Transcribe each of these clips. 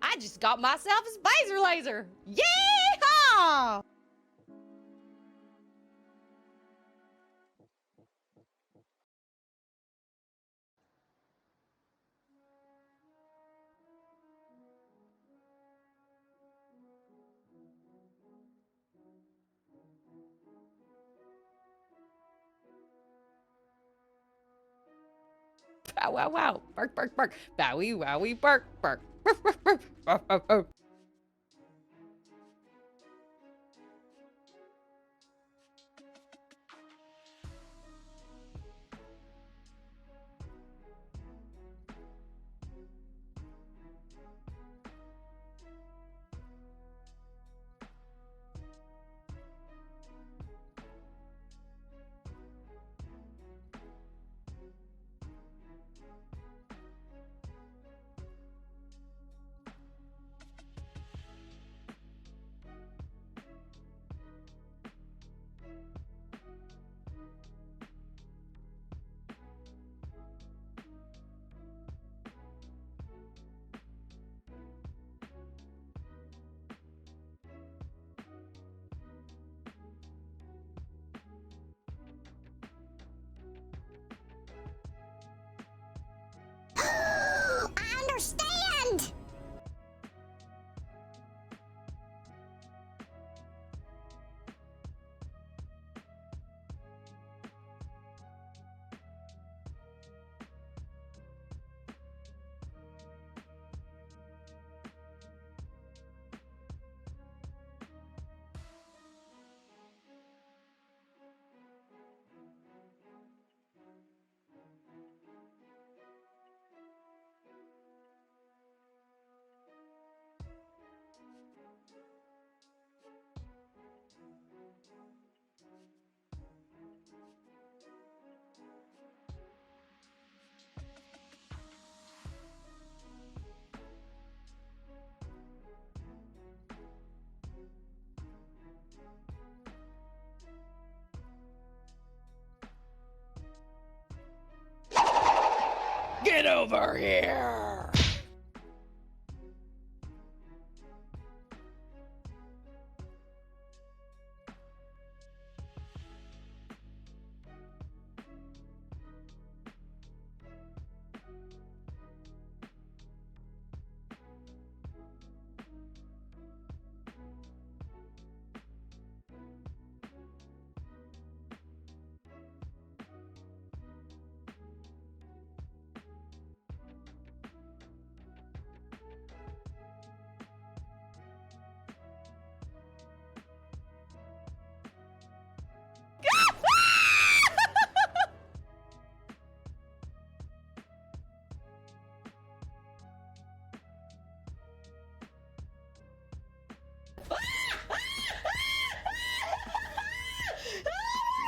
I just got myself a spacer laser. Yeehaw! Bow wow wow. Bark bark bark. Bowie wowie bark bark. I understand! Get over here!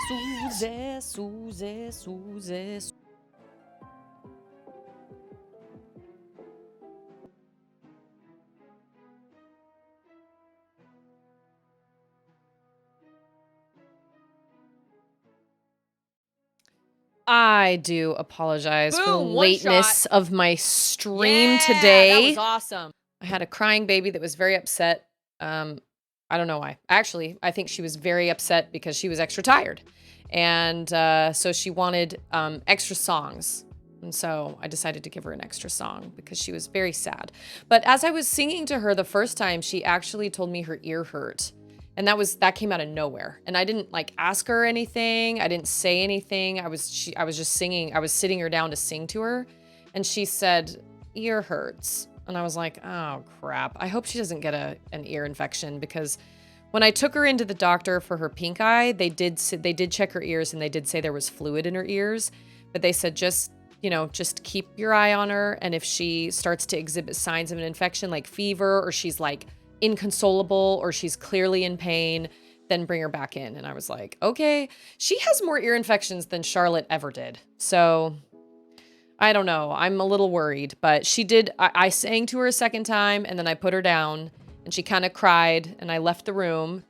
Suzy, Suzy, Suzy. I do apologize for the Boom, one lateness shot. of my stream Yeah, today. that was awesome. I had a crying baby that was very upset. I don't know why. Actually, I think she was very upset because she was extra tired. And so she wanted extra songs. And so I decided to give her an extra song because she was very sad. But as I was singing to her the first time, she actually told me her ear hurt. And that came out of nowhere. And I didn't like ask her anything. I didn't say anything. I was just singing. I was sitting her down to sing to her. And she said, "Ear hurts." And I was like, oh crap. I hope she doesn't get an ear infection, because when I took her into the doctor for her pink eye, they did check her ears and they did say there was fluid in her ears. but they said just, just keep your eye on her. And if she starts to exhibit signs of an infection like fever, or she's like inconsolable, or she's clearly in pain, then bring her back in. And I was like, okay. She has more ear infections than Charlotte ever did. So I don't know. I'm a little worried, but she did. I sang to her a second time, and then I put her down, and she kind of cried, and I left the room.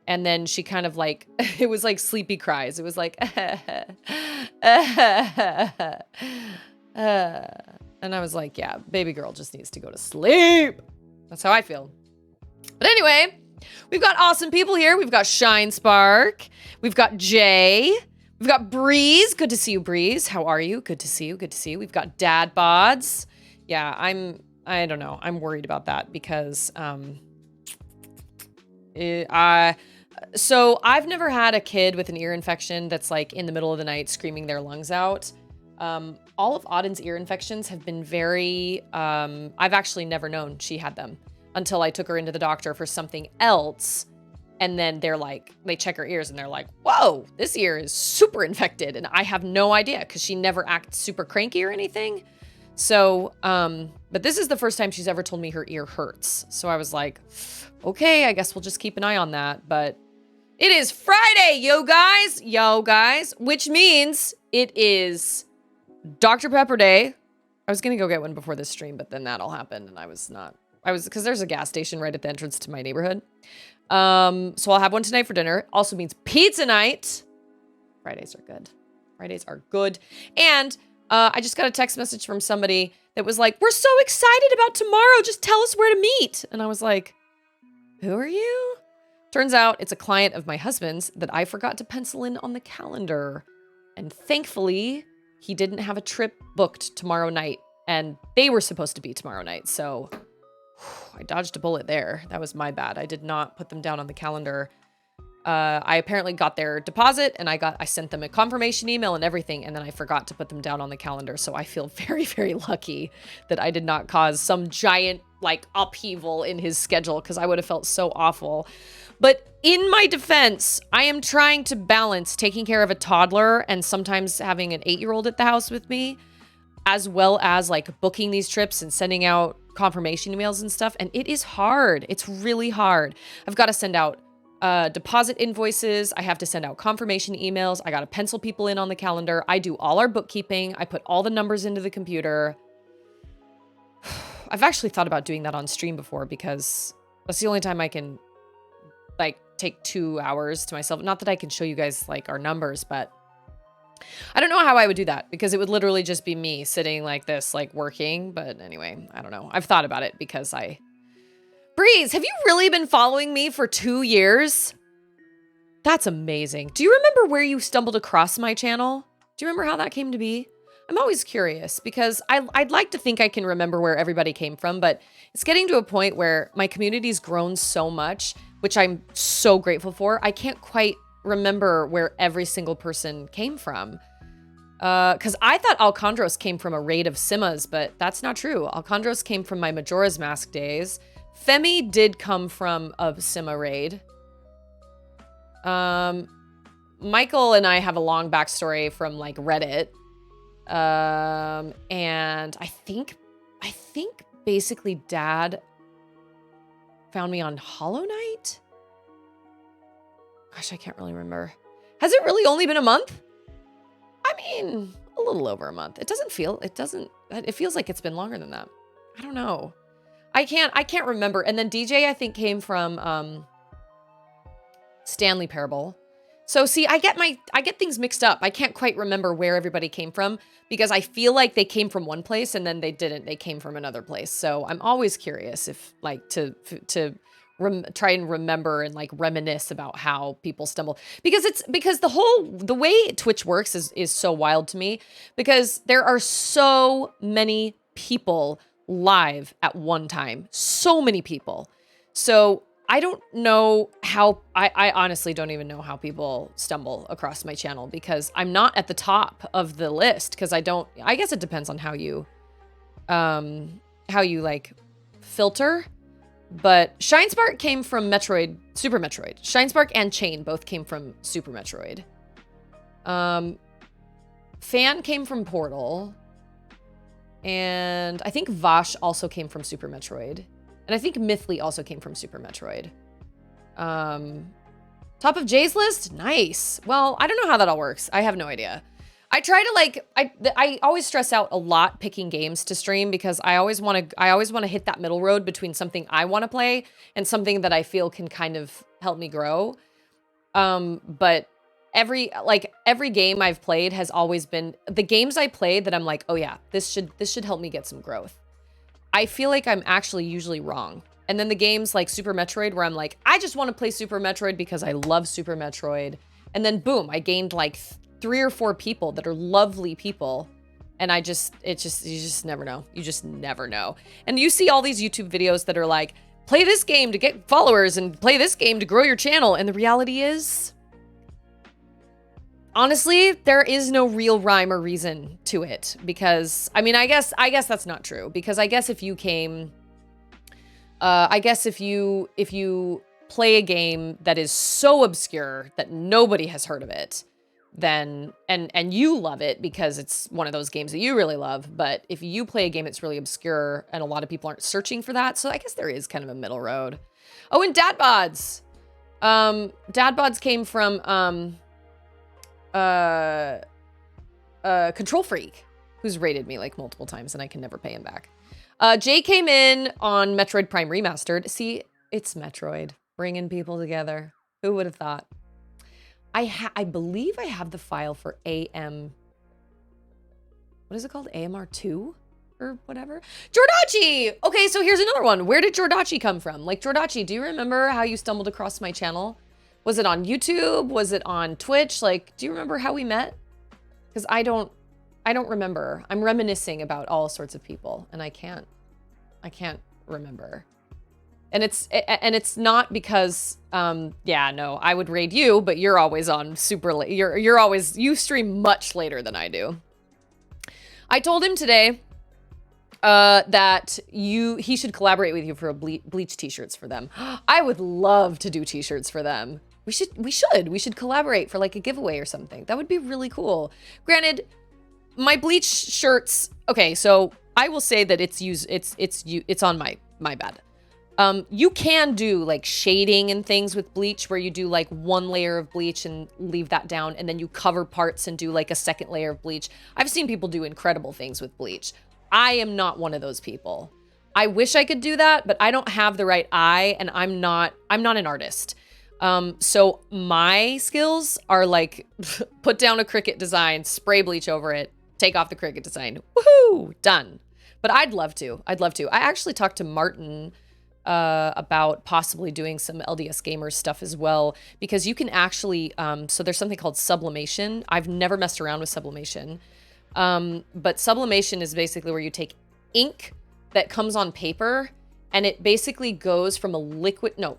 And then she kind of like, it was like sleepy cries. It was like, and I was like, yeah, baby girl just needs to go to sleep. That's how I feel. But anyway, we've got awesome people here. We've got Shine Spark. We've got Jay. We've got Breeze. Good to see you, Breeze. How are you? Good to see you. Good to see you. We've got Dad Bods. Yeah, I don't know. I'm worried about that because, so I've never had a kid with an ear infection that's like in the middle of the night screaming their lungs out. All of Auden's ear infections have been very, I've actually never known she had them until I took her into the doctor for something else. And then they're like, they check her ears and they're like, whoa, this ear is super infected. And I have no idea because she never acts super cranky or anything. So, but this is the first time she's ever told me her ear hurts. So I was like, okay, I guess we'll just keep an eye on that. But it is Friday, yo guys, which means it is Dr. Pepper Day. I was going to go get one before this stream, but then that all happened and because there's a gas station right at the entrance to my neighborhood. So I'll have one tonight for dinner. Also means pizza night. Fridays are good. Fridays are good. And I just got a text message from somebody that was like, we're so excited about tomorrow. Just tell us where to meet. And I was like, who are you? Turns out it's a client of my husband's that I forgot to pencil in on the calendar. And thankfully, he didn't have a trip booked tomorrow night. And they were supposed to be tomorrow night. So I dodged a bullet there. That was my bad. I did not put them down on the calendar. I apparently got their deposit and I sent them a confirmation email and everything. And then I forgot to put them down on the calendar. So I feel very, very lucky that I did not cause some giant like upheaval in his schedule because I would have felt so awful. But in my defense, I am trying to balance taking care of a toddler and sometimes having an 8-year-old at the house with me, as well as like booking these trips and sending out confirmation emails and stuff. And it is hard. It's really hard. I've got to send out deposit invoices. I have to send out confirmation emails. I got to pencil people in on the calendar. I do all our bookkeeping. I put all the numbers into the computer. I've actually thought about doing that on stream before because that's the only time I can like take 2 hours to myself. Not that I can show you guys like our numbers, but I don't know how I would do that because it would literally just be me sitting like this, like working. But anyway, I don't know. I've thought about it because Breeze, have you really been following me for 2 years? That's amazing. Do you remember where you stumbled across my channel? Do you remember how that came to be? I'm always curious because I'd like to think I can remember where everybody came from, but it's getting to a point where my community's grown so much, which I'm so grateful for. I can't quite remember where every single person came from. Because I thought Alcondros came from a raid of Simas, but that's not true. Alcondros came from my Majora's Mask days. Femi did come from a Sima raid. Michael and I have a long backstory from like Reddit. And I think basically Dad found me on Hollow Knight. Gosh, I can't really remember. Has it really only been a month? I mean, a little over a month. It feels like it's been longer than that. I don't know. I can't remember. And then DJ, I think, came from Stanley Parable. So see, I get things mixed up. I can't quite remember where everybody came from because I feel like they came from one place and then they didn't. They came from another place. So I'm always curious if like to try and remember and like reminisce about how people stumble because the way Twitch works is so wild to me because there are so many people live at one time. So many people. So I don't know how, I honestly don't even know how people stumble across my channel because I'm not at the top of the list because I guess it depends on how you like filter. But Shinespark came from Metroid, Super Metroid. Shinespark and Chain both came from Super Metroid. Fan came from Portal. And I think Vash also came from Super Metroid. And I think Mythly also came from Super Metroid. Top of Jay's list? Nice. Well, I don't know how that all works. I have no idea. I try to like, I always stress out a lot picking games to stream because I always want to hit that middle road between something I want to play and something that I feel can kind of help me grow. But every game I've played has always been the games I played that I'm like, oh yeah, this should help me get some growth. I feel like I'm actually usually wrong. And then the games like Super Metroid where I'm like, I just want to play Super Metroid because I love Super Metroid. And then boom, I gained like 3 or 4 people that are lovely people. And you just never know. You just never know. And you see all these YouTube videos that are like, play this game to get followers and play this game to grow your channel. And the reality is, honestly, there is no real rhyme or reason to it because, I mean, I guess that's not true because I guess if you came, if you play a game that is so obscure that nobody has heard of it, then, and you love it because it's one of those games that you really love, but if you play a game that's really obscure and a lot of people aren't searching for that, so I guess there is kind of a middle road. Oh, and Dad Bods. Dad Bods came from, Control Freak, who's rated me like multiple times and I can never pay him back. Jay came in on Metroid Prime Remastered. See, it's Metroid bringing people together. Who would have thought? I believe I have the file for AM. What is it called? AMR2 or whatever. Jordachi. Okay, so here's another one. Where did Jordachi come from? Like, Jordachi, do you remember how you stumbled across my channel? Was it on YouTube? Was it on Twitch? Like, do you remember how we met? Because I don't remember. I'm reminiscing about all sorts of people and I can't remember. And it's not because, yeah, no, I would raid you, but you're always on super late. You stream much later than I do. I told him today that he should collaborate with you for a Bleach t-shirts for them. I would love to do t-shirts for them. We should collaborate for like a giveaway or something. That would be really cool. Granted, my Bleach shirts, okay, so I will say that it's on my bad. You can do like shading and things with bleach where you do like 1 layer of bleach and leave that down and then you cover parts and do like a 2nd layer of bleach. I've seen people do incredible things with bleach. I am not one of those people. I wish I could do that, but I don't have the right eye and I'm not an artist. So my skills are like put down a Cricut design, spray bleach over it, take off the Cricut design. Woohoo! Done. But I'd love to. I actually talked to Martin about possibly doing some LDS Gamers stuff as well, because you can actually, so there's something called sublimation. I've never messed around with sublimation. But sublimation is basically where you take ink that comes on paper and it basically goes from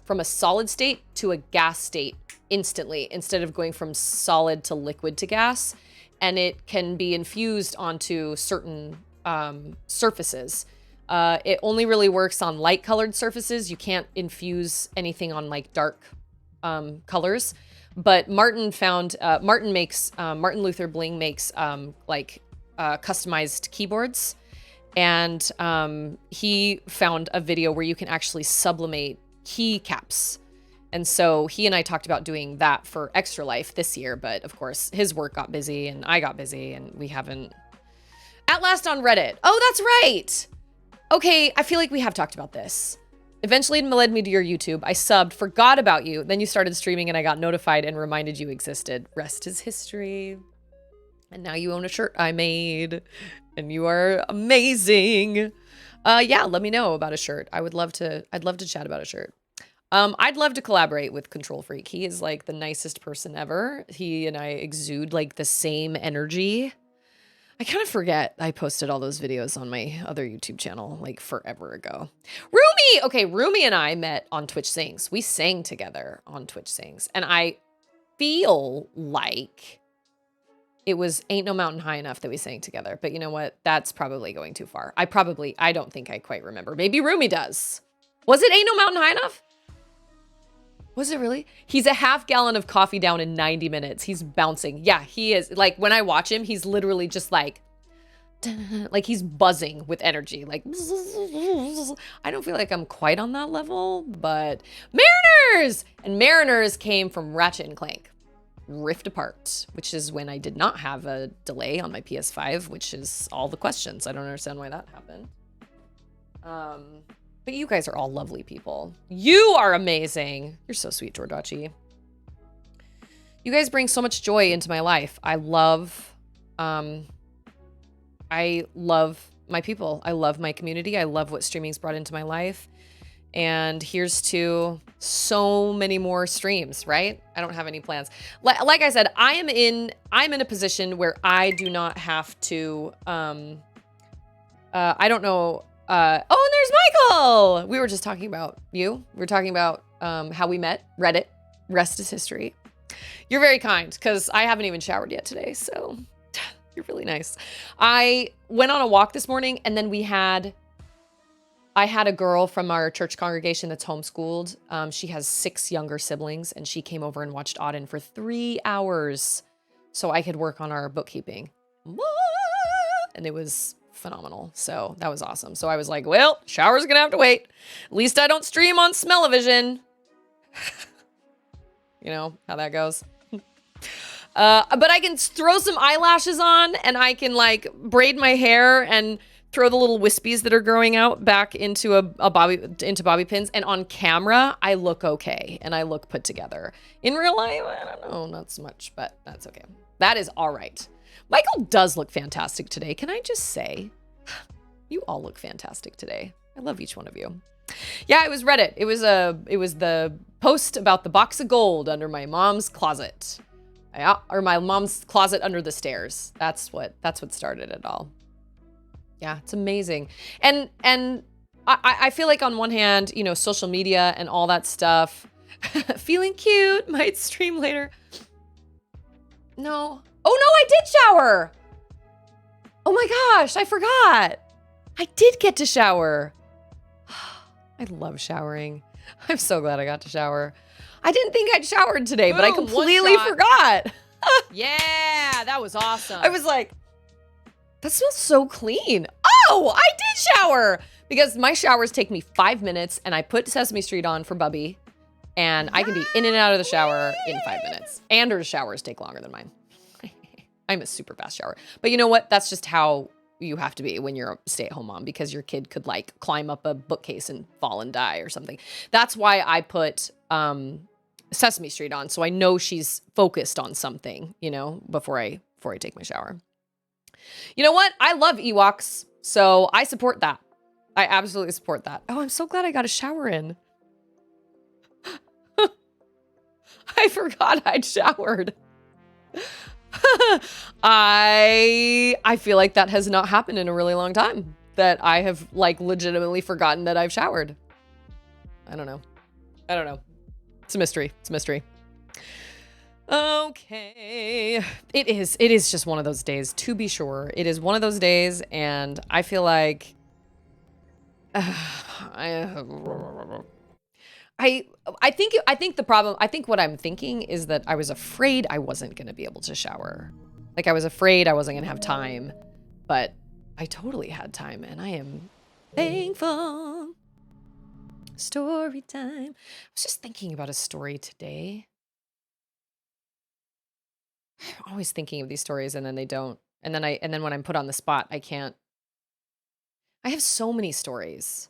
from a solid state to a gas state instantly, instead of going from solid to liquid to gas. And it can be infused onto certain surfaces. It only really works on light colored surfaces. You can't infuse anything on like dark colors. But Martin Luther Bling makes customized keyboards. And he found a video where you can actually sublimate keycaps. And so he and I talked about doing that for Extra Life this year. But of course, his work got busy and I got busy and we haven't. At last on Reddit. Oh, that's right. Okay, I feel like we have talked about this. Eventually it led me to your YouTube. I subbed, forgot about you. Then you started streaming and I got notified and reminded you existed. Rest is history. And now you own a shirt I made. And you are amazing. Yeah, let me know about a shirt. I'd love to chat about a shirt. I'd love to collaborate with Control Freak. He is like the nicest person ever. He and I exude like the same energy. I kind of forget I posted all those videos on my other YouTube channel like forever ago. Rumi! Okay, Rumi and I met on Twitch Sings. We sang together on Twitch Sings. And I feel like it was Ain't No Mountain High Enough that we sang together. But you know what? That's probably going too far. I don't think I quite remember. Maybe Rumi does. Was it Ain't No Mountain High Enough? Was it really? He's a half gallon of coffee down in 90 minutes. He's bouncing. Yeah, he is. Like, when I watch him, he's literally just like he's buzzing with energy. Like, I don't feel like I'm quite on that level, but Mariners! And Mariners came from Ratchet and Clank Rift Apart, which is when I did not have a delay on my PS5, which is all the questions. I don't understand why that happened. But you guys are all lovely people. You are amazing. You're so sweet, Jordachi. You guys bring so much joy into my life. I love my people. I love my community. I love what streaming's brought into my life. And here's to so many more streams, right? I don't have any plans. Like I said, I'm in a position where I do not have to, I don't know. Oh, and there's Michael. We were just talking about you. We were talking about how we met. Reddit. Rest is history. You're very kind, because I haven't even showered yet today, so you're really nice. I went on a walk this morning, and then I had a girl from our church congregation that's homeschooled. She has 6 younger siblings, and she came over and watched Auden for 3 hours so I could work on our bookkeeping. And it was phenomenal. So that was awesome. So I was like, well, shower's gonna have to wait. At least I don't stream on Smell-O-Vision. You know how that goes. But I can throw some eyelashes on, and I can like braid my hair and throw the little wispies that are growing out back into bobby pins. And on camera, I look okay and I look put together. In real life, I don't know, not so much, but that's okay. That is all right. Michael does look fantastic today. Can I just say, you all look fantastic today. I love each one of you. Yeah, it was Reddit. It was the post about the box of gold under my mom's closet. Or my mom's closet under the stairs. That's what started it all. Yeah, it's amazing. And I feel like on one hand, you know, social media and all that stuff, feeling cute, might stream later. No. Oh no, I did shower. Oh my gosh, I forgot. I did get to shower. I love showering. I'm so glad I got to shower. I didn't think I'd showered today, but I completely forgot. Yeah, that was awesome. I was like, that smells so clean. Oh, I did shower. Because my showers take me 5 minutes, and I put Sesame Street on for Bubby, and I can be in and out of the shower in 5 minutes. Anders' showers take longer than mine. I'm a super fast shower. But you know what? That's just how you have to be when you're a stay-at-home mom, because your kid could like climb up a bookcase and fall and die or something. That's why I put Sesame Street on, so I know she's focused on something, you know, before I take my shower. You know what? I love Ewoks, so I support that. I absolutely support that. Oh, I'm so glad I got a shower in. I forgot I'd showered. I feel like that has not happened in a really long time. That I have like legitimately forgotten that I've showered. I don't know. It's a mystery. Okay. It is just one of those days, to be sure. It is one of those days, and I feel like I think the problem, I think what I'm thinking is that I was afraid I wasn't going to be able to shower. Like, I was afraid I wasn't going to have time, but I totally had time, and I am thankful. Story time. I was just thinking about a story today. I'm always thinking of these stories, and then they don't. And then when I'm put on the spot, I can't. I have so many stories,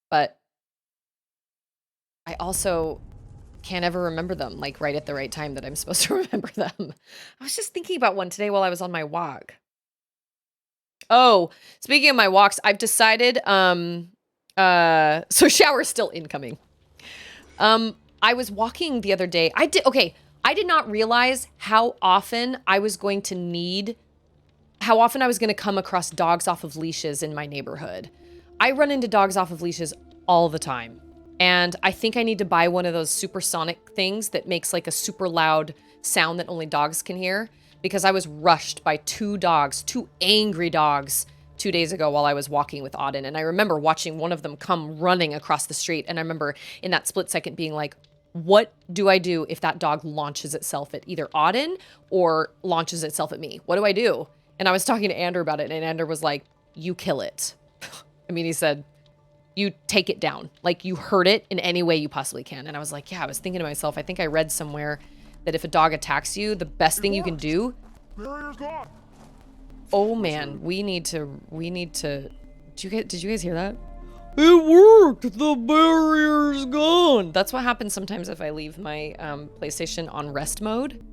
but I also can't ever remember them, like right at the right time that I'm supposed to remember them. I was just thinking about one today while I was on my walk. Oh, speaking of my walks, I've decided, so shower's still incoming. I was walking the other day. I did not realize how often I was going to come across dogs off of leashes in my neighborhood. I run into dogs off of leashes all the time. And I think I need to buy one of those supersonic things that makes like a super loud sound that only dogs can hear, because I was rushed by 2 angry dogs 2 days ago while I was walking with Auden, and I remember watching one of them come running across the street, and I remember in that split second being like, what do I do if that dog launches itself at either Auden or launches itself at me? What do I do? And I was talking to Andrew about it, and Andrew was like, you kill it. I mean, he said, you take it down. Like, you hurt it in any way you possibly can. And I was like, yeah, I was thinking to myself, I think I read somewhere that if a dog attacks you, the best thing you can do... Oh man, we need to, did you guys hear that? It worked! The barrier's gone! That's what happens sometimes if I leave my PlayStation on rest mode.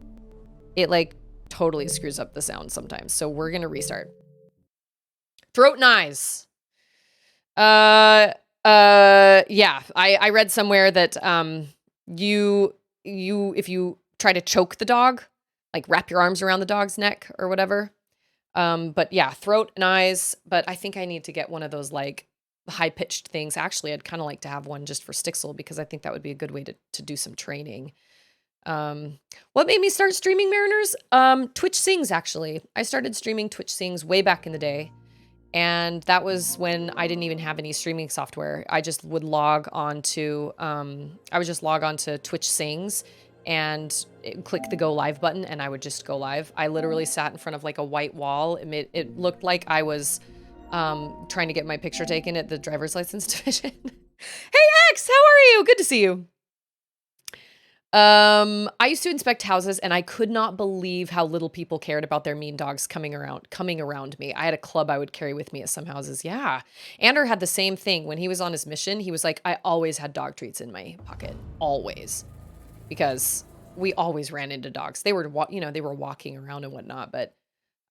It like totally screws up the sound sometimes. So we're gonna restart. Throat and eyes. Yeah, I read somewhere that if you try to choke the dog, like wrap your arms around the dog's neck or whatever. But yeah, throat and eyes. But I think I need to get one of those like high-pitched things. Actually, I'd kind of like to have one just for Stixel because I think that would be a good way to do some training. What made me start streaming, Mariners? Twitch Sings, actually. I started streaming Twitch Sings way back in the day. And that was when I didn't even have any streaming software. I just would log on to, Twitch Sings and click the go live button and I would just go live. I literally sat in front of like a white wall. It looked like I was trying to get my picture taken at the driver's license division. Hey X, how are you? Good to see you. I used to inspect houses and I could not believe how little people cared about their mean dogs coming around me. I had a club I would carry with me at some houses. Yeah. Andrew had the same thing when he was on his mission. He was like, I always had dog treats in my pocket. Always. Because we always ran into dogs. They were, they were walking around and whatnot. But,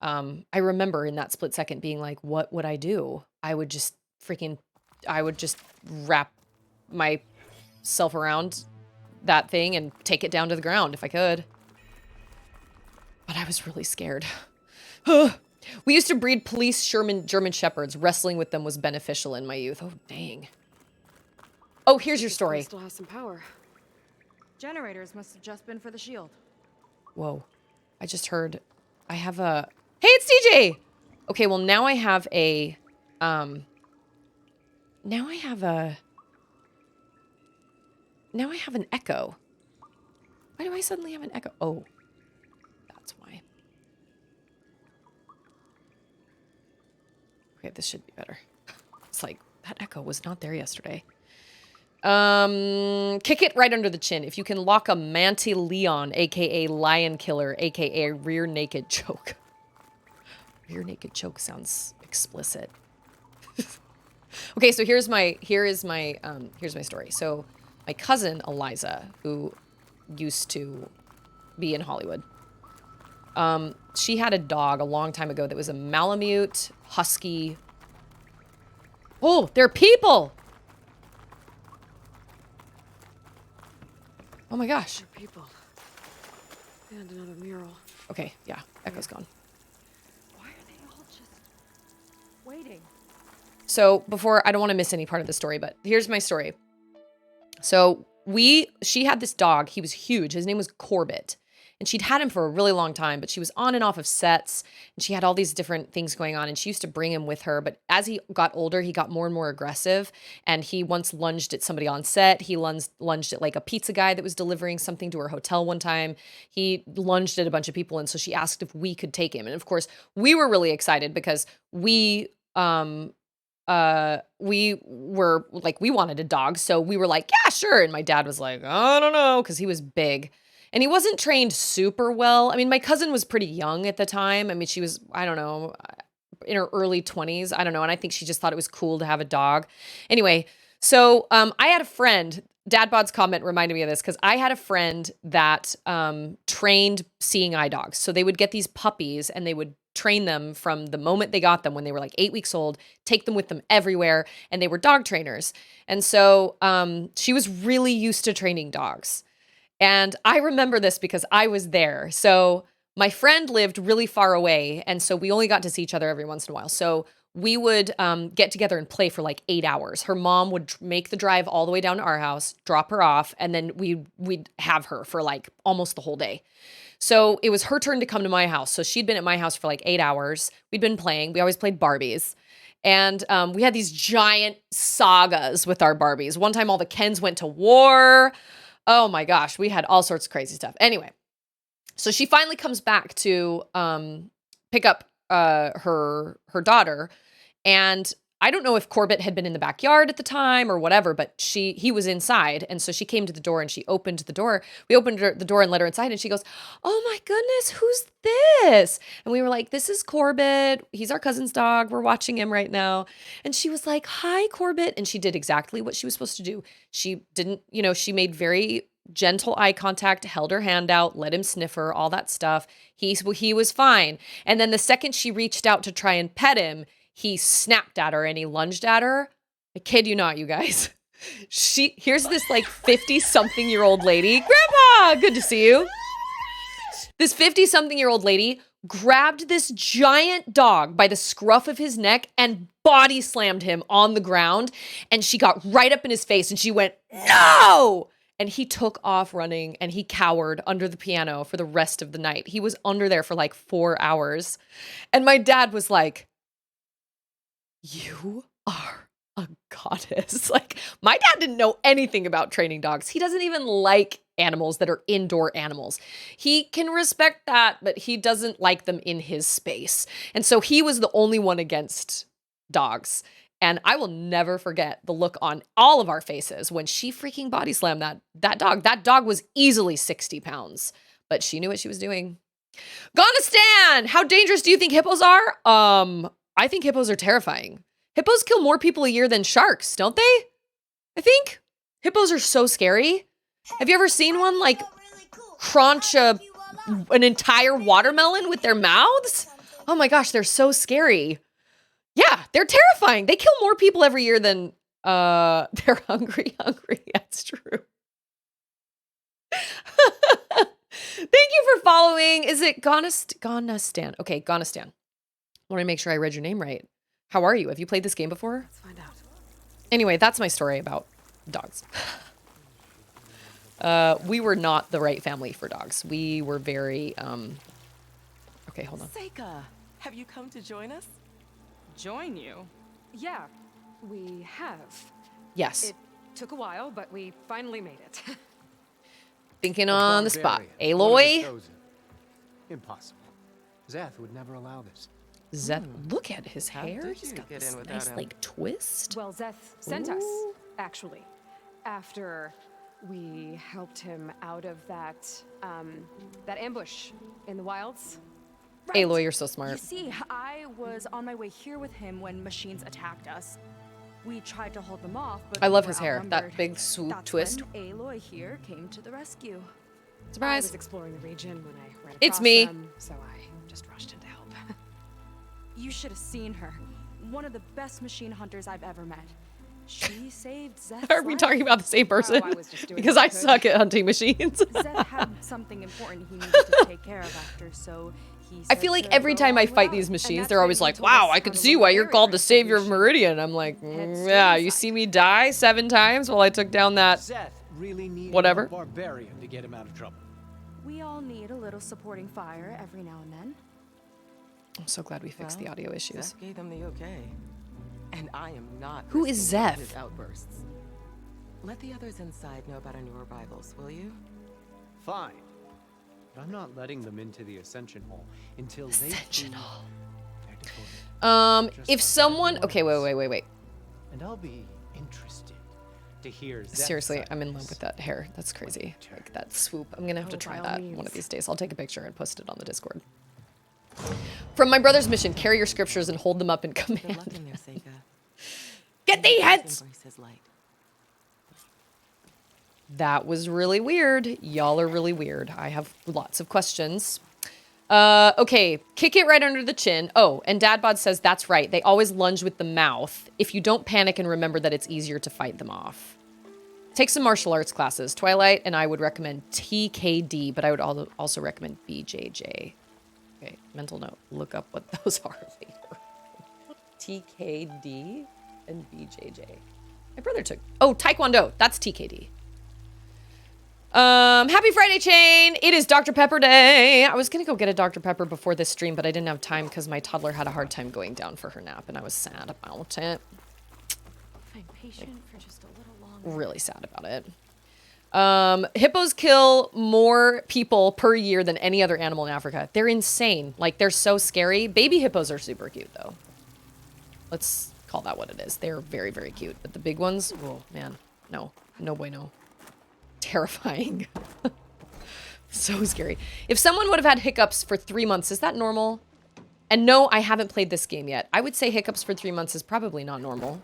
I remember in that split second being like, what would I do? I would just wrap myself around that thing and take it down to the ground if I could. But I was really scared. We used to breed police German Shepherds. Wrestling with them was beneficial in my youth. Oh, dang. Oh, here's your story. Still has some power. Generators must have just been for the shield. Whoa. I just heard... I have a... Hey, it's DJ! Okay, well, now I have a... Now I have an echo. Why do I suddenly have an echo? Oh, that's why. Okay, this should be better. It's like, that echo was not there yesterday. Kick it right under the chin. If you can lock a Manti Leon, aka Lion Killer, aka Rear Naked Choke. Rear Naked Choke sounds explicit. Okay, so here's my story. So my cousin Eliza, who used to be in Hollywood, she had a dog a long time ago that was a Malamute Husky. Oh, they're people! Oh my gosh. They're people. And another mural. Okay, yeah, echo's gone. Why are they all just waiting? So I don't want to miss any part of the story, but here's my story. So she had this dog. He was huge. His name was Corbett. And she'd had him for a really long time, but she was on and off of sets and she had all these different things going on and she used to bring him with her. But as he got older, he got more and more aggressive and he once lunged at somebody on set. He lunged at like a pizza guy that was delivering something to her hotel one time. He lunged at a bunch of people. And so she asked if we could take him. And of course we were really excited because we were like, we wanted a dog. So we were like, yeah, sure. And my dad was like, I don't know. Cause he was big and he wasn't trained super well. I mean, my cousin was pretty young at the time. I mean, she was, I don't know, in her early 20s. I don't know. And I think she just thought it was cool to have a dog. Anyway. So, I had a friend, Dad Bod's comment reminded me of this. Cause I had a friend that, trained seeing eye dogs. So they would get these puppies and they would train them from the moment they got them when they were like 8 weeks old, take them with them everywhere. And they were dog trainers. And so, she was really used to training dogs. And I remember this because I was there. So my friend lived really far away. And so we only got to see each other every once in a while. So we would get together and play for like 8 hours. Her mom would make the drive all the way down to our house, drop her off, and then we'd have her for like almost the whole day. So it was her turn to come to my house. So she'd been at my house for like 8 hours. We'd been playing. We always played Barbies. And we had these giant sagas with our Barbies. One time all the Kens went to war. Oh my gosh, we had all sorts of crazy stuff. Anyway, so she finally comes back to pick up her daughter, and I don't know if Corbett had been in the backyard at the time or whatever, but he was inside, and so she came to the door and she opened the door. We opened the door and let her inside, and she goes, "Oh my goodness, who's this?" And we were like, "This is Corbett. He's our cousin's dog. We're watching him right now." And she was like, "Hi, Corbett," and she did exactly what she was supposed to do. She didn't, she made very gentle eye contact, held her hand out, let him sniff her, all that stuff. He was fine. And then the second she reached out to try and pet him, he snapped at her and he lunged at her. I kid you not, you guys. Here's this like 50-something-year-old lady. Grandpa, good to see you. This 50-something-year-old lady grabbed this giant dog by the scruff of his neck and body slammed him on the ground. And she got right up in his face and she went, "No!" And he took off running and he cowered under the piano for the rest of the night. He was under there for like 4 hours. And my dad was like, "You are a goddess." Like, my dad didn't know anything about training dogs. He doesn't even like animals that are indoor animals. He can respect that, but he doesn't like them in his space. And so he was the only one against dogs. And I will never forget the look on all of our faces when she freaking body slammed that dog. That dog was easily 60 pounds, but she knew what she was doing. Ghanistan! How dangerous do you think hippos are? I think hippos are terrifying. Hippos kill more people a year than sharks, don't they? I think. Hippos are so scary. Have you ever seen one like crunch an entire watermelon with their mouths? Oh my gosh, they're so scary. Yeah, they're terrifying. They kill more people every year than they're hungry. That's true. Thank you for following. Is it Ghanistan? Okay, Ghanistan. I want to make sure I read your name right. How are you? Have you played this game before? Let's find out. Anyway, that's my story about dogs. We were not the right family for dogs. We were very, okay, hold on. Seika, have you come to join us? Join you? Yeah, we have. Yes. It took a while, but we finally made it. Thinking A on the spot. barbarian, one of the Aloy? chosen. Impossible. Zeth would never allow this. Zeth, look at his How hair. did He's you got get this in without nice, him? like, twist. Well, Zeth sent us, Ooh. actually, after we helped him out of that ambush in the wilds. Aloy, you're so You smart. see, I was on my way here with him when machines attacked us. We tried to hold them off, but I love we were his hair. That outnumbered. big swoop That's twist. when Aloy here came to the rescue. I Surprise. was exploring the region when I ran across It's me. them, so I just rushed in to help. You should have seen her. One of the best machine hunters I've ever met. She saved Zeth's Are we life. talking about the same person? I was just doing Because what I I could. suck at hunting machines. Zeth had something important he needed to take care of after, so he I said feel like to every go time I along fight without. these And machines, that's they're when always he like, told "Wow, us I how could to see load why the you're called the barrier savior of execution. Meridian." I'm like, Head straight yeah, you inside. see me die 7 times while I took down that. Zeth really needed Whatever. a barbarian to get him out of trouble. We all need a little supporting fire every now and then. I'm so glad we fixed the Well, audio issues. Zeth gave them the okay. And I am not. Who is risking one of Zeth? his outbursts. Let the others inside know about our new arrivals, will you? Fine. But I'm not letting them into the Ascension Hall until Ascension they prove Hall. they're devoted. Just If like someone, everyone okay, else. wait. And I'll be interested to hear Zeth's Seriously, side I'm of in love this. with that hair. That's crazy. Like that swoop. I'm gonna have to Oh, try by all that one of means. these days. I'll take a picture and post it on the Discord. From my brother's mission, carry your scriptures and hold them up in Good luck command. in there, Seika. Get thee hence! Embrace his light. That was really weird. Y'all are really weird. I have lots of questions. Okay, kick it right under the chin. Oh, and Dad Bod says that's right. They always lunge with the mouth. If you don't panic and remember that it's easier to fight them off. Take some martial arts classes. Twilight and I would recommend TKD, but I would also recommend BJJ. Okay, mental note. Look up what those are later. TKD and BJJ. My brother took... Oh, Taekwondo. That's TKD. Happy Friday, Chain. It is Dr. Pepper Day. I was going to go get a Dr. Pepper before this stream, but I didn't have time because my toddler had a hard time going down for her nap, and I was sad about it. I'm patient for just a little longer. Really sad about it. Hippos kill more people per year than any other animal in Africa. They're insane. Like, they're so scary. Baby hippos are super cute, though. Let's call that what it is. They're very, very cute. But the big ones, oh, man. No. No bueno. Terrifying. So scary. If someone would have had hiccups for 3 months, is that normal? And no, I haven't played this game yet. I would say hiccups for 3 months is probably not normal.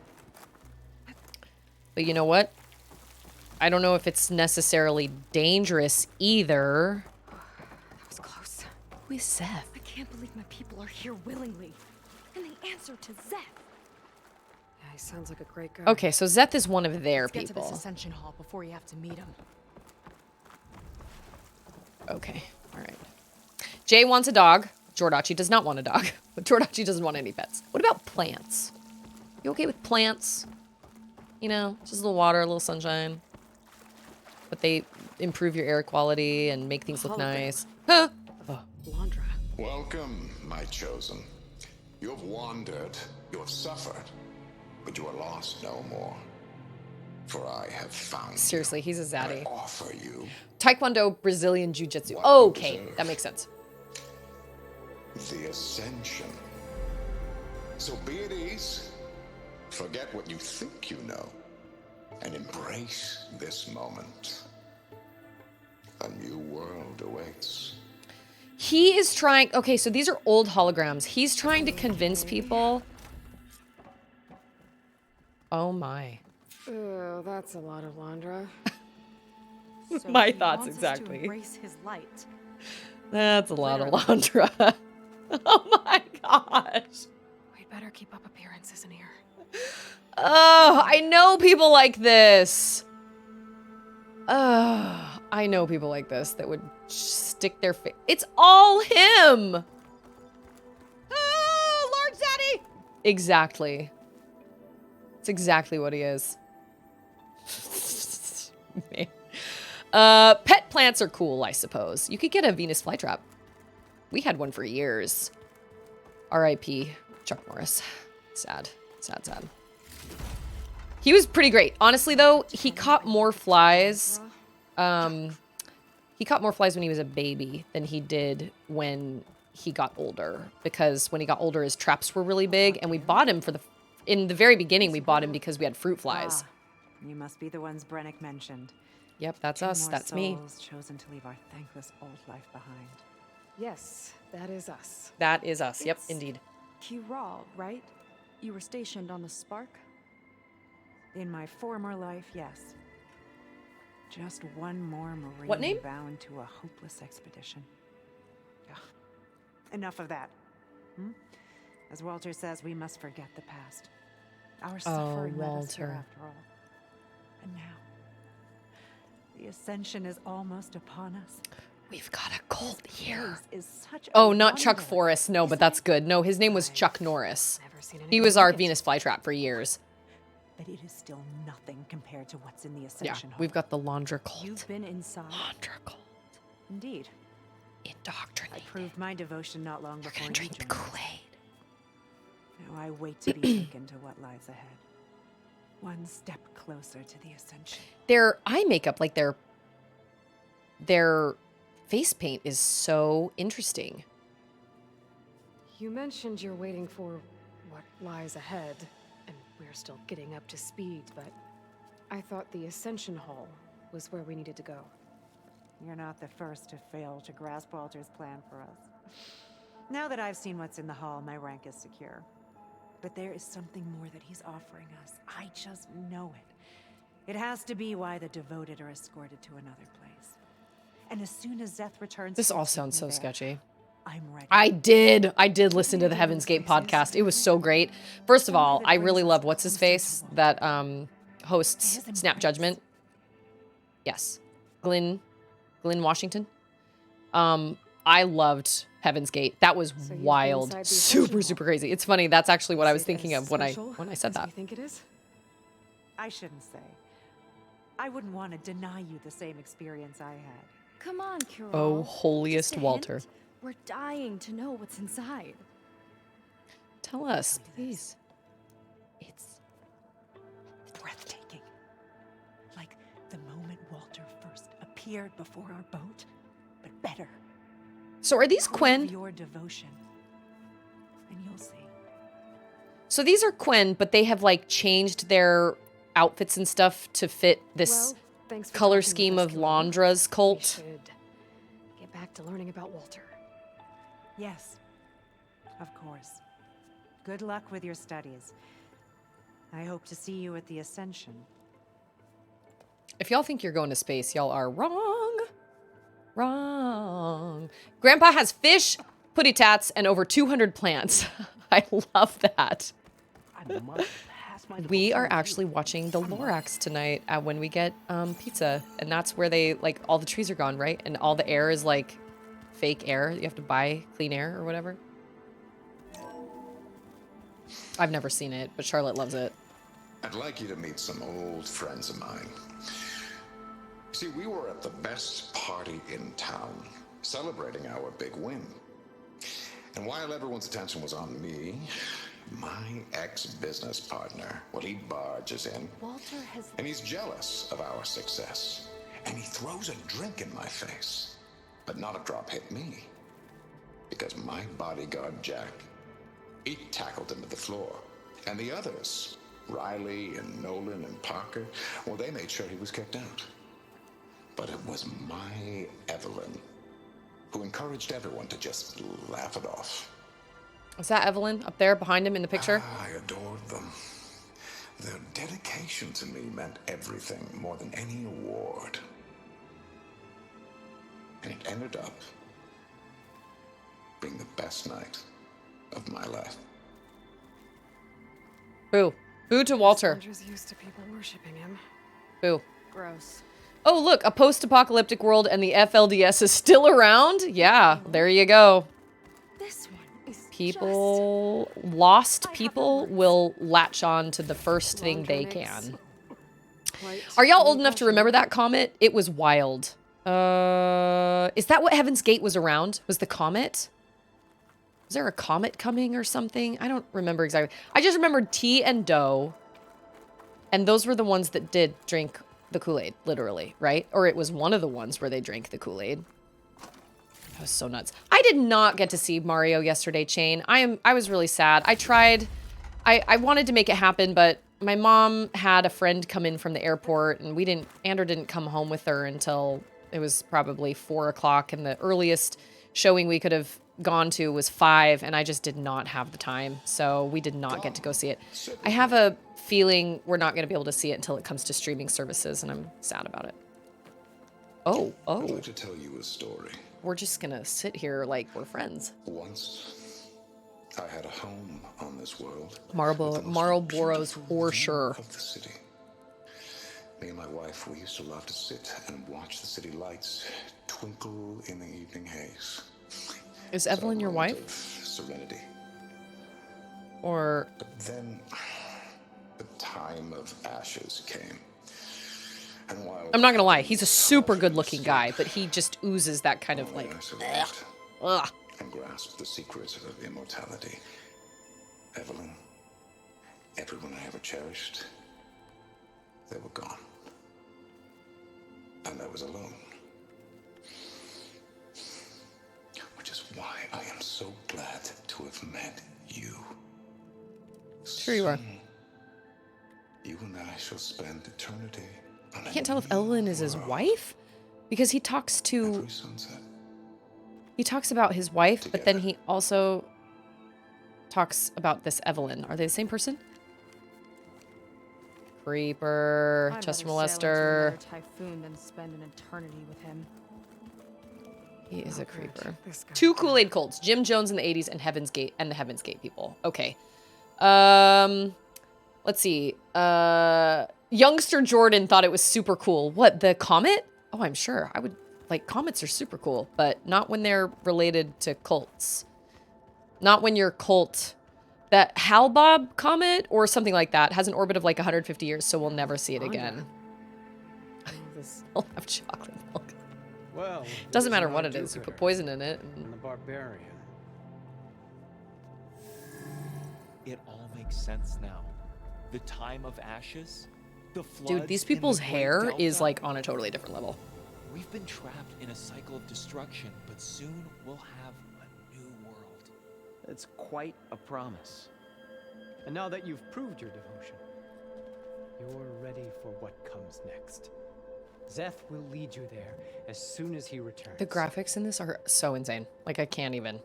But you know what? I don't know if it's necessarily dangerous either. That was close. Who is Seth? I can't believe my people are here willingly. And they answered to Zeth. Yeah, he sounds like a great guy. Okay, so Zeth is one of their Let's get to people. this Ascension Hall before you have to meet him. Okay, all right. Jay wants a dog. Jordachi does not want a dog. But Jordachi doesn't want any pets. What about plants? You okay with plants? You know, just a little water, a little sunshine. But they improve your air quality and make things look Hologram. nice. Huh? Oh. Landra. Welcome, my chosen. You have wandered, you have suffered, but you are lost no more. For I have found Seriously, you. he's a And I zaddy. offer you Taekwondo, Brazilian Jiu-Jitsu. What you Okay, deserve. that makes sense. the ascension. So be at ease. Forget what you think you know. And embrace this moment. A new world awaits. He is trying... Okay, so these are old holograms. He's trying to convince people... Oh my. Oh, that's a lot of Landra. So My he thoughts wants us exactly. to embrace his light. That's a lot of Landra. Oh my gosh. We'd better keep up appearances in here. Oh, I know people like this. Oh, I know people like this that would stick their face. It's all him. Oh, Lord Zaddy. Exactly. It's exactly what he is. Man. Pet plants are cool, I suppose. You could get a Venus flytrap. We had one for years. R.I.P. Chuck Norris. Sad. Sad, sad. He was pretty great. Honestly, though, he caught more flies. He caught more flies when he was a baby than he did when he got older. Because when he got older, his traps were really big, and we bought him for the... In the very beginning, we bought him because we had fruit flies. You must be the ones Brennick mentioned. Yep, that's Two us. more That's me. souls chosen to leave our thankless old life behind. Yes, that is us. That is us. Yep, It's- indeed. Kiral, right? You were stationed on the Spark? In my former life, yes. Just one more Marine What name? bound to a hopeless expedition. Ugh. Enough of that. Hmm? As Walter says, we must forget the past. Our suffering led us here Walter. after all. And now, the ascension is almost upon us. We've got a cult here. Place is such a Oh, not Chuck wonder. Forrest. No, but that's good. No, his name was Chuck Norris. Never seen He anything was our like it. Venus flytrap for years. But it is still nothing compared to what's in the Yeah, ascension hall. we've got the Laundra cult. You've been inside. Laundra cult. Indeed. I Indoctrinated. proved my devotion not long You're before gonna you drink the joined us. Kool-Aid. Now I wait to be taken to what lies ahead. One step closer to the ascension. Their eye makeup, like their face paint is so interesting. You mentioned you're waiting for what lies ahead, and we're still getting up to speed, but I thought the Ascension Hall was where we needed to go. You're not the first to fail to grasp Walter's plan for us. Now that I've seen what's in the hall, my rank is secure. But there is something more that he's offering us. I just know it. It has to be why the devoted are escorted to another place. And as soon as Zeth returns, This he'll all take sounds me so there. sketchy. I'm ready. I did listen to the Heaven's Gate podcast. It was so great. First of all, I really love what's his face that hosts Snap Judgment. Yes, Glenn Washington. I loved Heaven's Gate. That was So you've been wild, inside the super Ascension super crazy. It's funny. That's actually what I was Is it thinking as of when I special said as that. we think it is? I shouldn't say. I wouldn't want to deny you the same experience I had. Come on, Carol. Oh, holiest Just a Walter. hint? We're dying to know what's inside. Tell us, please. It's breathtaking. Like the moment Walter first appeared before our boat, but better. So are these Prove Quen? your devotion, and you'll see. So these are Quen, but they have like changed their outfits and stuff to fit this Well, thanks for color talking with scheme us, of Carol. Londra's We cult. should get back to learning about Walter. Yes, of course. Good luck with your studies. I hope to see you at the Ascension. If y'all think you're going to space, y'all are wrong. Wrong. Grandpa has fish, putty tats, and over 200 plants. I love that. We are actually watching the Lorax tonight when we get pizza. And that's where they, like, all the trees are gone, right? And all the air is, like, fake air. You have to buy clean air or whatever. I've never seen it, but Charlotte loves it. I'd like you to meet some old friends of mine. See, we were at the best party in town, celebrating our big win. And while everyone's attention was on me, my ex-business partner, well, he barges in, Walter has... and he's jealous of our success. And he throws a drink in my face. But not a drop hit me. Because my bodyguard, Jack, he tackled him to the floor. And the others, Riley and Nolan and Parker, well, they made sure he was kicked out. But it was my Evelyn who encouraged everyone to just laugh it off. Is that Evelyn up there behind him in the picture? I adored them. Their dedication to me meant everything more than any award. And it ended up being the best night of my life. Boo. Boo to Walter. Soldiers used to people worshipping him. Boo. Gross. Oh, look, a post-apocalyptic world and the FLDS is still around? Yeah, there you go. This one is People, lost people will latch on to the first thing they can. Are y'all old enough to remember that comet? It was wild. Is that what Heaven's Gate was around? Was the comet? Was there a comet coming or something? I don't remember exactly. I just remembered T and Doe. And those were the ones that did drink the Kool-Aid, literally, right? Or it was one of the ones where they drank the Kool-Aid. That was so nuts. I did not get to see Mario yesterday, Chain. I was really sad. I tried. I wanted to make it happen, but my mom had a friend come in from the airport, and Andrew didn't come home with her until it was probably 4 o'clock, and the earliest showing we could have gone to was 5, and I just did not have the time, so we did not get to go see it. I have a feeling we're not going to be able to see it until it comes to streaming services, and I'm sad about it. I'd like to tell you a story. We're just going to sit here like we're friends. Once, I had a home on this world. Marlboro's for sure. Of the city. Me and my wife, we used to love to sit and watch the city lights twinkle in the evening haze. Is Evelyn your wife? Of serenity. Or... But then, the time of ashes came. And while I'm not gonna lie, he's a super good-looking guy, but he just oozes that kind of like... I survived Ugh. and grasped the secrets of immortality. Evelyn, everyone I ever cherished, they were gone. And I was alone. Which is why I am so glad to have met you. Sure you are. Soon, you and I shall spend eternity on I can't tell if Evelyn is his wife, because he talks to... every sunset. He talks about his wife, but then he also talks about this Evelyn. Are they the same person? Creeper, I'd Chester rather sail into Molester. another typhoon than spend an eternity with him. He is a good. creeper. This guy. 2 Kool-Aid cults. Jim Jones in the 80s and Heaven's Gate and the Heaven's Gate people. Okay. Let's see. Youngster Jordan thought it was super cool. What, the comet? Oh, I'm sure. I would... Like, comets are super cool, but not when they're related to cults. Not when your cult... That Hal-Bob comet or something like that has an orbit of like 150 years, so we'll never see it again. this? I'll have chocolate milk. Well, Doesn't matter there's what our it is. You put do-gooder poison in it. and the barbarian. It all makes sense now. The time of ashes, the floods. Dude, these in the people's Great hair is Delta. like on a totally different level. We've been trapped in a cycle of destruction, but soon we'll have a new world. It's quite a promise. And now that you've proved your devotion, you're ready for what comes next. Zeth will lead you there as soon as he returns. The graphics in this are so insane. Like, I can't even.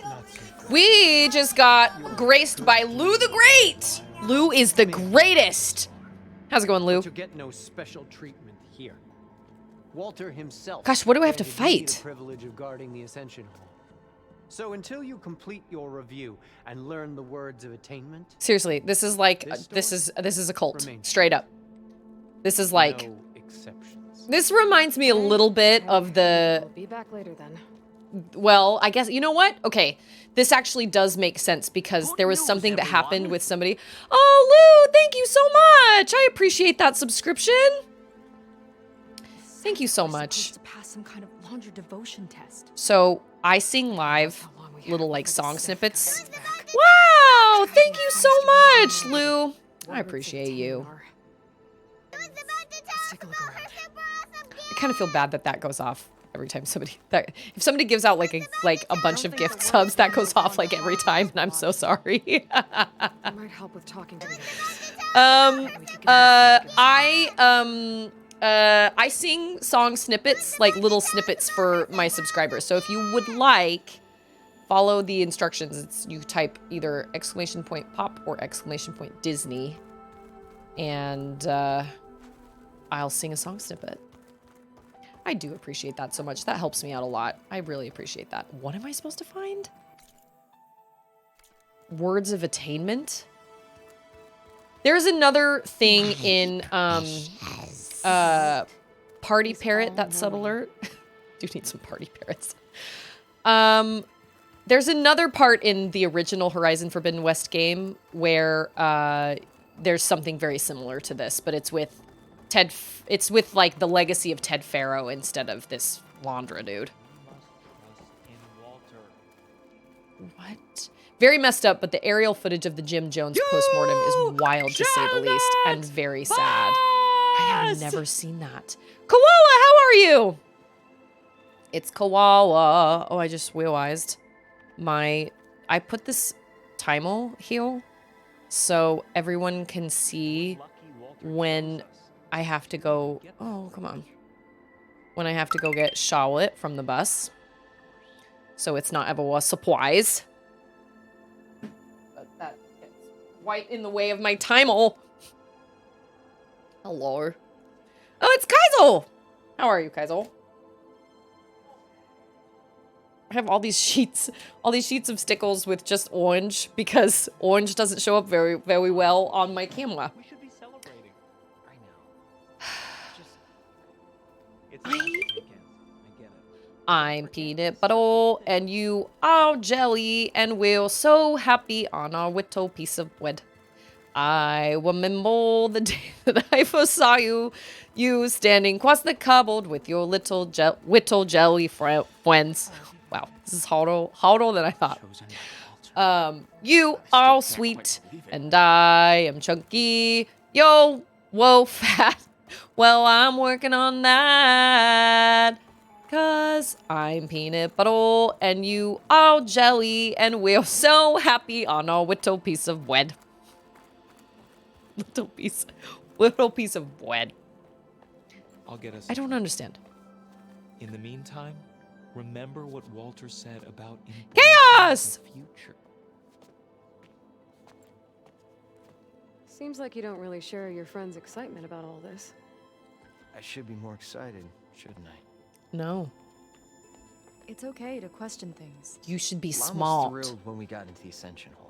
Not so good. We just got graced by Lou the Great. Lou is the greatest. How's it going, Lou? But you get no special treatment here. Walter himself. Gosh, what do I have to granted me fight? The privilege of guarding the Ascension Hall. So until you complete your review and learn the words of attainment, Seriously, this is like this is a cult. Straight up. This is like no exceptions. this reminds me a little bit of the We'll be back later then. well, I guess you know what? Okay. This actually does make sense because there was something that happened with somebody. Oh, Lou, thank you so much. I appreciate that subscription. Thank you so We're much. supposed to pass some kind of laundry devotion test. So I sing live How long we have little like before song the Sith snippets. comes back. Wow, thank you so much, Lou. What I words of appreciate you. Tamar? Who's about to Let's take a talk look about her around. super awesome I kind of feel bad that that goes off every time somebody that if somebody gives out like a bunch of gift subs, that goes off like every time, and I'm so sorry. It might help with talking to the others. I sing song snippets, like little snippets for my subscribers. So if you would like, follow the instructions. It's you type either !pop or !Disney, and I'll sing a song snippet. I do appreciate that so much. That helps me out a lot. I really appreciate that. What am I supposed to find? Words of attainment? There's another thing in Party Parrot, that sub alert. Do need some party parrots. There's another part in the original Horizon Forbidden West game where there's something very similar to this, but it's with it's with like the legacy of Ted Faro instead of this Londra dude. What? Very messed up, but the aerial footage of the Jim Jones postmortem is wild to say the least, and very sad. I have never seen that. Koala, how are you? It's Koala. Oh, I just realized I put this Timel heel so everyone can see when I have to go. Oh, come on. When I have to go get Charlotte from the bus. So it's not ever a surprise. But that gets right in the way of my Timel. Hello. Oh, it's Kaizel! How are you, Kaizel? I have all these sheets of stickles with just orange because orange doesn't show up very, very well on my camera. We should be celebrating. I know. Just, it's I- not weekends. I get it. I'm peanut butter and you are jelly and we're so happy on our little piece of bread. I remember the day that I first saw you standing across the cupboard with your little jelly friends. Wow, this is harder than I thought. You are sweet and I am chunky. Yo, whoa, fat. Well, I'm working on that. 'Cause I'm peanut butter and you are jelly and we're so happy on our little piece of bread. Little piece of bread. I'll get us. I don't understand. In the meantime, remember what Walter said about Chaos! the future. Seems like you don't really share your friend's excitement about all this. I should be more excited, shouldn't I? No, It's okay to question things. you should be Lon was smart. thrilled when we got into the Ascension Hall.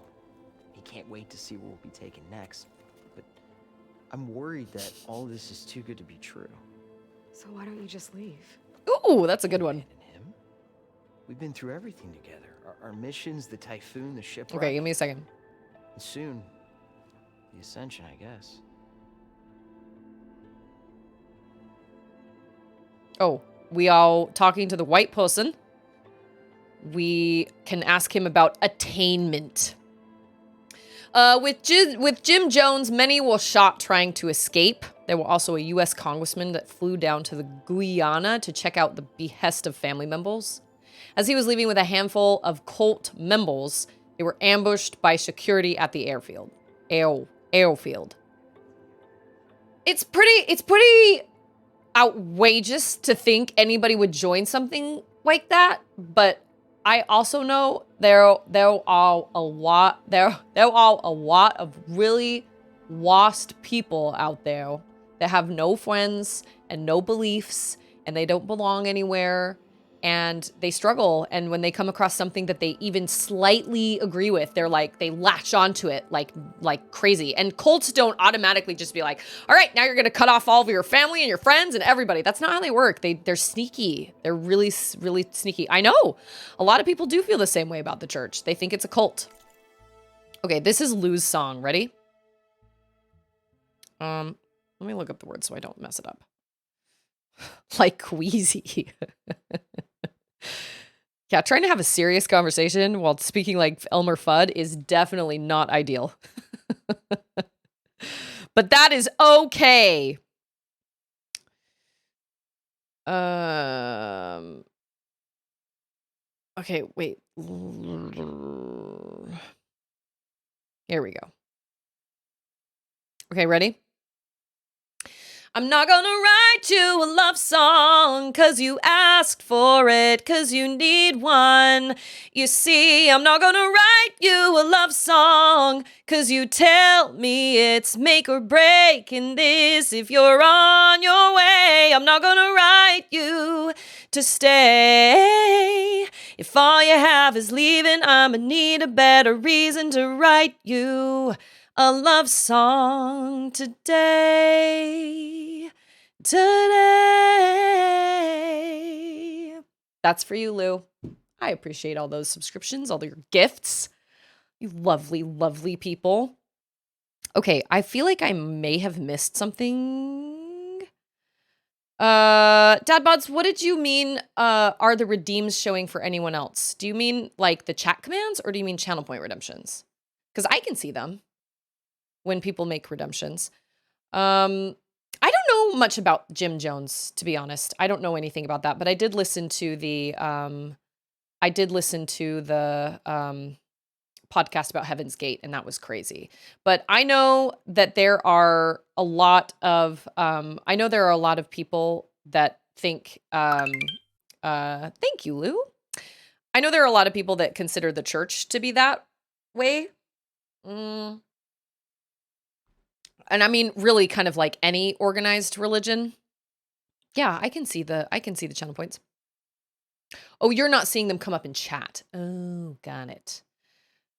He can't wait to see what we'll be taking next. But I'm worried that all this is too good to be true. So why don't you just leave? Ooh, that's a good one. And him? We've been through everything together. Our missions, the Typhoon, the shipwreck. Okay, give me a second. And soon, the Ascension, I guess. Oh, we are talking to the white person. We can ask him about attainment. With Jim Jones, many were shot trying to escape. There were also a U.S. congressman that flew down to the Guyana to check out the behest of family members. As he was leaving with a handful of cult members, they were ambushed by security at the airfield. Airfield. It's pretty outrageous to think anybody would join something like that, but I also know there are a lot of really lost people out there that have no friends and no beliefs, and they don't belong anywhere, and they struggle. And when they come across something that they even slightly agree with, they latch onto it like crazy. And cults don't automatically just be like, all right, now you're gonna cut off all of your family and your friends and everybody. That's not how they work. They're sneaky. They're really sneaky. I know a lot of people do feel the same way about the church. They think it's a cult. Okay, this is Lou's song. Ready? Let me look up the words so I don't mess it up. Like Queasy. Yeah, trying to have a serious conversation while speaking like Elmer Fudd is definitely not ideal. But that is okay. Okay, wait. Here we go. Okay, ready? I'm not gonna write you a love song 'cause you asked for it, 'cause you need one. You see, I'm not gonna write you a love song 'cause you tell me it's make or break in this. If you're on your way, I'm not gonna write you to stay. If all you have is leaving, I'ma need a better reason to write you a love song today. That's for you, Lou. I appreciate all those subscriptions, all your gifts. You lovely, lovely people. Okay, I feel like I may have missed something. Dadbods, what did you mean, are the redeems showing for anyone else? Do you mean like the chat commands, or do you mean channel point redemptions? Because I can see them when people make redemptions. I don't know much about Jim Jones, to be honest. I don't know anything about that, but I did listen to the podcast about Heaven's Gate, and that was crazy. But I know that there are a lot of people that think thank you, Lou. I know there are a lot of people that consider the church to be that way. And I mean, really kind of like any organized religion. Yeah, I can see the channel points. Oh, you're not seeing them come up in chat. Oh, got it.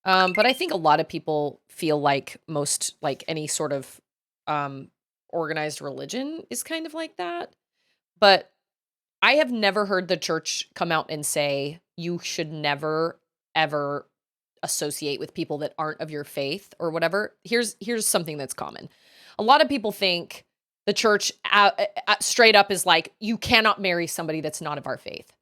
But I think a lot of people feel like most, like any sort of organized religion is kind of like that. But I have never heard the church come out and say you should never, ever associate with people that aren't of your faith or whatever. Here's something that's common. A lot of people think the church straight up is like, you cannot marry somebody that's not of our faith.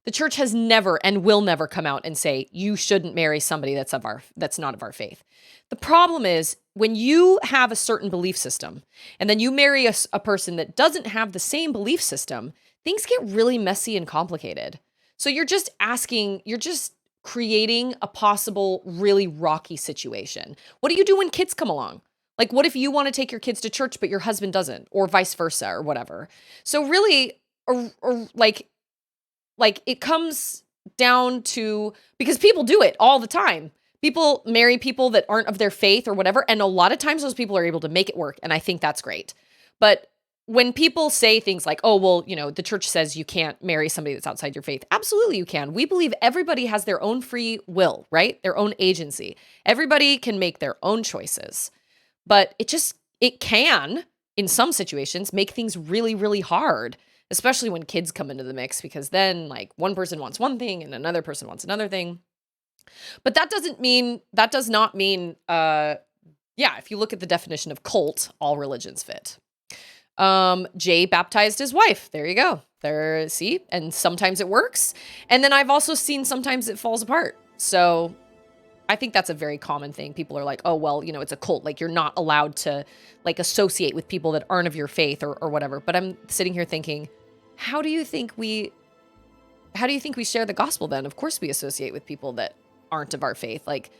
The church has never and will never come out and say you shouldn't marry somebody that's not of our faith. The problem is when you have a certain belief system and then you marry a person that doesn't have the same belief system, things get really messy and complicated. So you're just creating a possible really rocky situation. What do you do when kids come along? Like, what if you want to take your kids to church, but your husband doesn't, or vice versa, or whatever? So really, like it comes down to, because people do it all the time. People marry people that aren't of their faith or whatever. And a lot of times those people are able to make it work. And I think that's great. But when people say things like, oh, well, the church says you can't marry somebody that's outside your faith. Absolutely you can. We believe everybody has their own free will, right? Their own agency. Everybody can make their own choices. But it can, in some situations, make things really, really hard, especially when kids come into the mix, because then like one person wants one thing and another person wants another thing. But that does not mean, if you look at the definition of cult, all religions fit. Jay baptized his wife. There you go. There, see? And sometimes it works. And then I've also seen sometimes it falls apart. So I think that's a very common thing. People are like, oh, well, you know, it's a cult. Like, you're not allowed to, like, associate with people that aren't of your faith or whatever. But I'm sitting here thinking, how do you think we share the gospel then? Of course we associate with people that aren't of our faith. Like,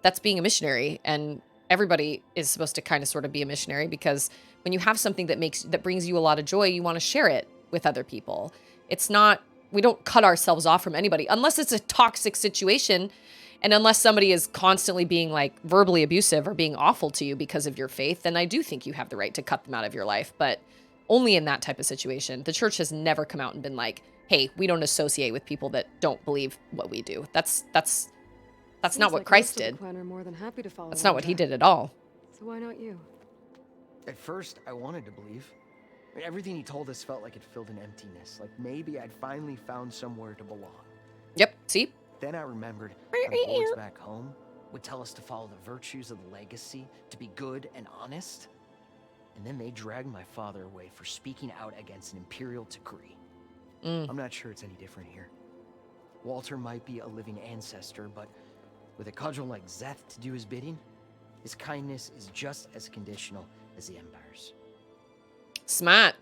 that's being a missionary. And everybody is supposed to kind of sort of be a missionary, because when you have something that brings you a lot of joy, you want to share it with other people. It's not, we don't cut ourselves off from anybody unless it's a toxic situation. And unless somebody is constantly being like verbally abusive or being awful to you because of your faith, then I do think you have the right to cut them out of your life. But only in that type of situation. The church has never come out and been like, hey, we don't associate with people that don't believe what we do. That's not what Christ did. That's not what he did at all. So why not you? At first, I wanted to believe. I mean, everything he told us felt like it filled an emptiness. Like maybe I'd finally found somewhere to belong. Yep, see? Then I remembered how the boys back home would tell us to follow the virtues of the legacy, to be good and honest. And then they dragged my father away for speaking out against an imperial decree. I'm not sure it's any different here. Walter might be a living ancestor, but with a cudgel like Szeth to do his bidding, his kindness is just as conditional as the Empire's. Smart.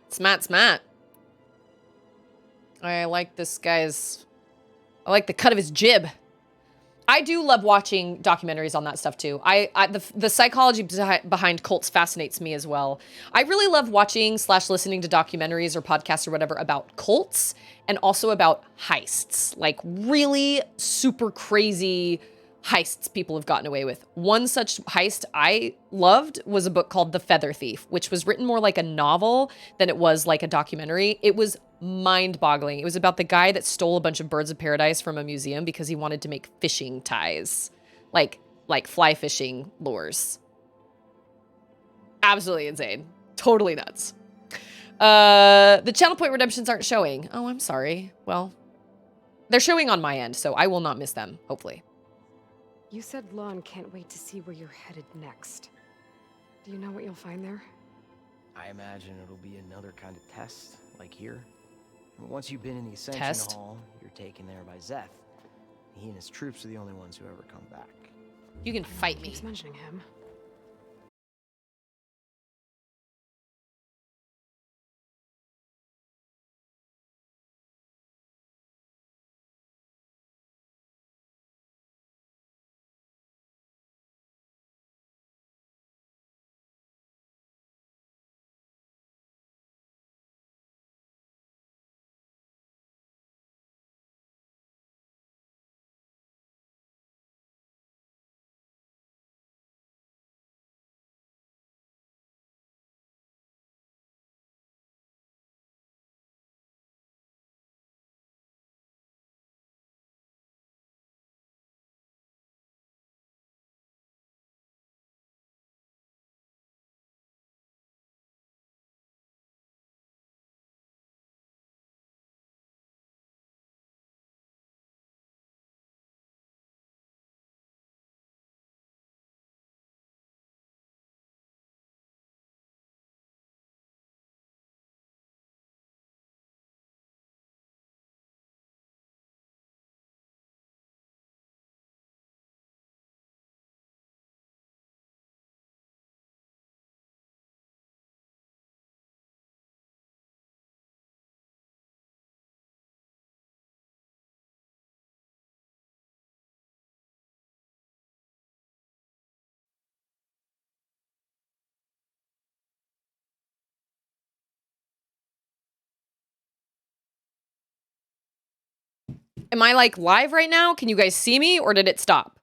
I like this guy's... I like the cut of his jib. I do love watching documentaries on that stuff too. The psychology behind cults fascinates me as well. I really love watching / listening to documentaries or podcasts or whatever about cults, and also about heists, like really super crazy heists people have gotten away with. One such heist I loved was a book called The Feather Thief, which was written more like a novel than it was like a documentary. It was mind-boggling. It was about the guy that stole a bunch of birds of paradise from a museum because he wanted to make fishing ties, like fly fishing lures. Absolutely insane. Totally nuts. The channel point redemptions aren't showing. Oh, I'm sorry. Well, they're showing on my end, so I will not miss them, hopefully. You said Lon can't wait to see where you're headed next. Do you know what you'll find there? I imagine it'll be another kind of test, like here. Once you've been in the Ascension Test? Hall, you're taken there by Szeth. He and his troops are the only ones who ever come back. You can fight me. Keeps mentioning him. Am I like live right now? Can you guys see me, or did it stop?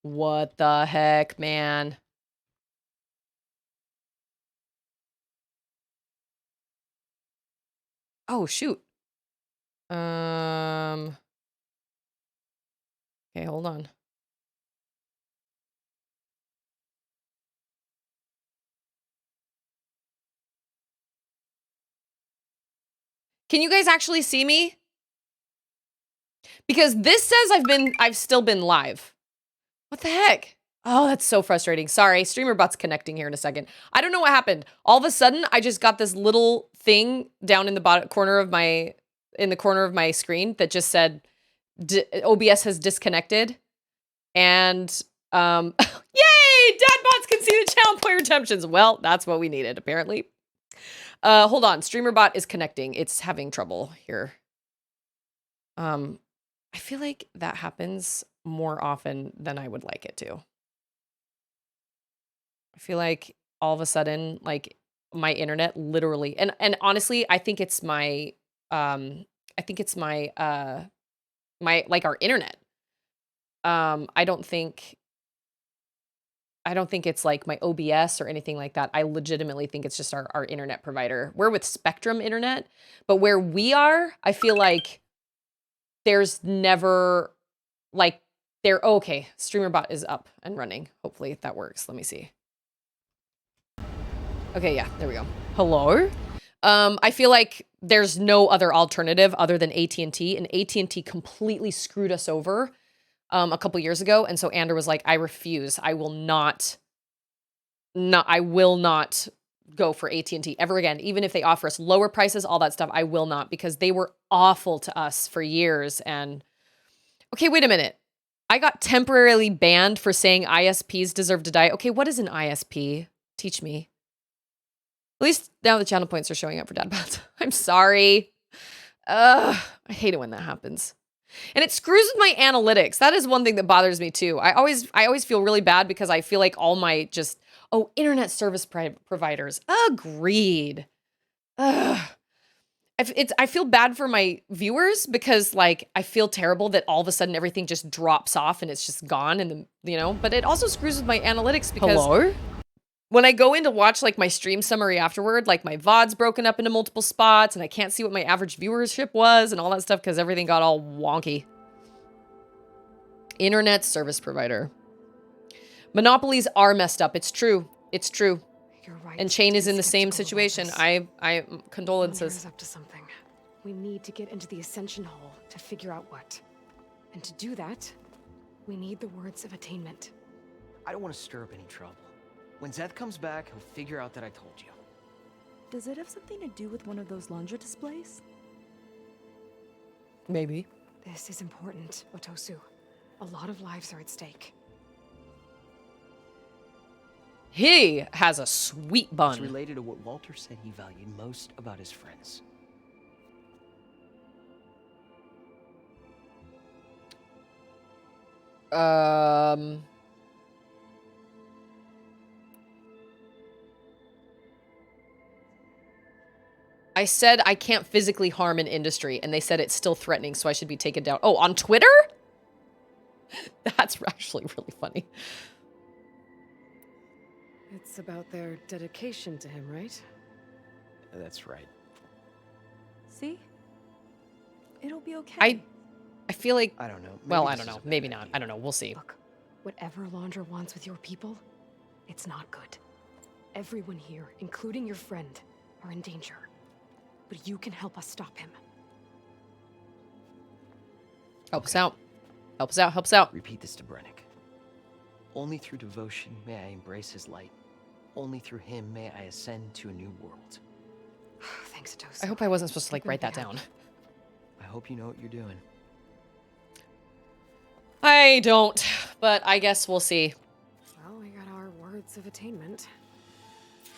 What the heck, man? Oh, shoot. Okay, hold on. Can you guys actually see me? Because this says I've still been live. What the heck? Oh, that's so frustrating. Sorry, StreamerBot's connecting here in a second. I don't know what happened. All of a sudden, I just got this little thing down in the bottom corner of my screen that just said OBS has disconnected. And yay! Dadbots can see the channel player redemptions. Well, that's what we needed, apparently. Hold on. StreamerBot is connecting. It's having trouble here. I feel like that happens more often than I would like it to. I feel like all of a sudden, like my internet literally, and honestly, I think it's my, my like our internet. I don't think it's like my OBS or anything like that. I legitimately think it's just our internet provider. We're with Spectrum Internet, but where we are, I feel like there's never like okay, StreamerBot is up and running. Hopefully that works. Let me see. Okay, yeah, there we go. Hello? I feel like there's no other alternative other than AT&T, and AT&T completely screwed us over a couple years ago, and so Andrew was like, I refuse. I will not go for AT&T ever again. Even if they offer us lower prices, all that stuff, I will not, because they were awful to us for years. And okay, wait a minute. I got temporarily banned for saying ISPs deserve to die. Okay, what is an ISP? Teach me. At least now the channel points are showing up for Dadbots. I'm sorry. I hate it when that happens. And it screws with my analytics. That is one thing that bothers me too. I always feel really bad because I feel like all my internet service providers. Agreed. I feel bad for my viewers because like I feel terrible that all of a sudden everything just drops off and it's just gone, and but it also screws with my analytics because when I go in to watch like my stream summary afterward, like my VOD's broken up into multiple spots and I can't see what my average viewership was and all that stuff because everything got all wonky. Internet service provider. Monopolies are messed up. It's true. It's true. You're right. And Chain is in the same situation. I condolences. Up to something. We need to get into the Ascension Hall to figure out what. And to do that, we need the words of attainment. I don't want to stir up any trouble. When Zeth comes back, he'll figure out that I told you. Does it have something to do with one of those laundry displays? Maybe. This is important, Otosu. A lot of lives are at stake. He has a sweet bun. It's related to what Walter said he valued most about his friends. I said I can't physically harm an industry, and they said it's still threatening, so I should be taken down. Oh, on Twitter? That's actually really funny. It's about their dedication to him, right? That's right. See? It'll be okay. I feel like... I don't know. Well, I don't know. Maybe not. I don't know. We'll see. Look, whatever Laundra wants with your people, it's not good. Everyone here, including your friend, are in danger. But you can help us stop him. Help us out. Help us out. Help us out. Repeat this to Brennick. Only through devotion may I embrace his light. Only through him may I ascend to a new world. Thanks, Otosu. I hope I wasn't supposed to, like, write that down. I hope you know what you're doing. I don't, but I guess we'll see. Well, we got our words of attainment.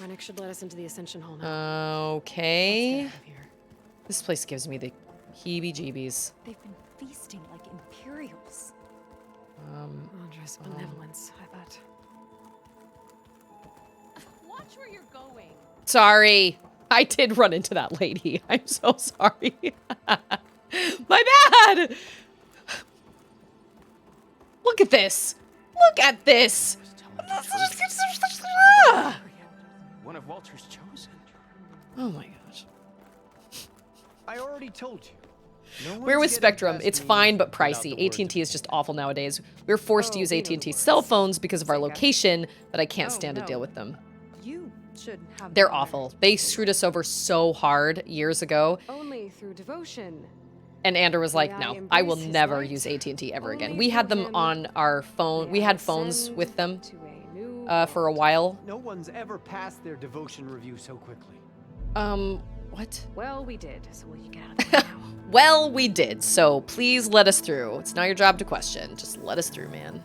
Brennick should let us into the Ascension Hall now. Okay. Let's get out of here. This place gives me the heebie-jeebies. They've been feasting like Imperials. Laundra's benevolence, I bet. Watch where you're going. Sorry. I did run into that lady. I'm so sorry. My bad. Look at this. Look at this. One of Walter's chosen. Oh my gosh. I already told you. No We're with one's getting Spectrum. past It's me fine but without pricey. the words AT&T is of just attainment. awful nowadays. We're forced to use we know the AT&T words. cell phones because of our Say again. location, but I can't stand to no. deal with them. You should have. They're the honor. awful. They screwed us over so hard years ago. Only through devotion And Andrew was like, May I no, I will embrace his never light? use AT&T ever again. Only We had for them him on our phone. We may had I phones ascend with them to a new for a while. No one's ever passed their devotion review so quickly. What? Well, we did, so will you get out of the way now? Well, we did, so please let us through. It's not your job to question. Just let us through, man.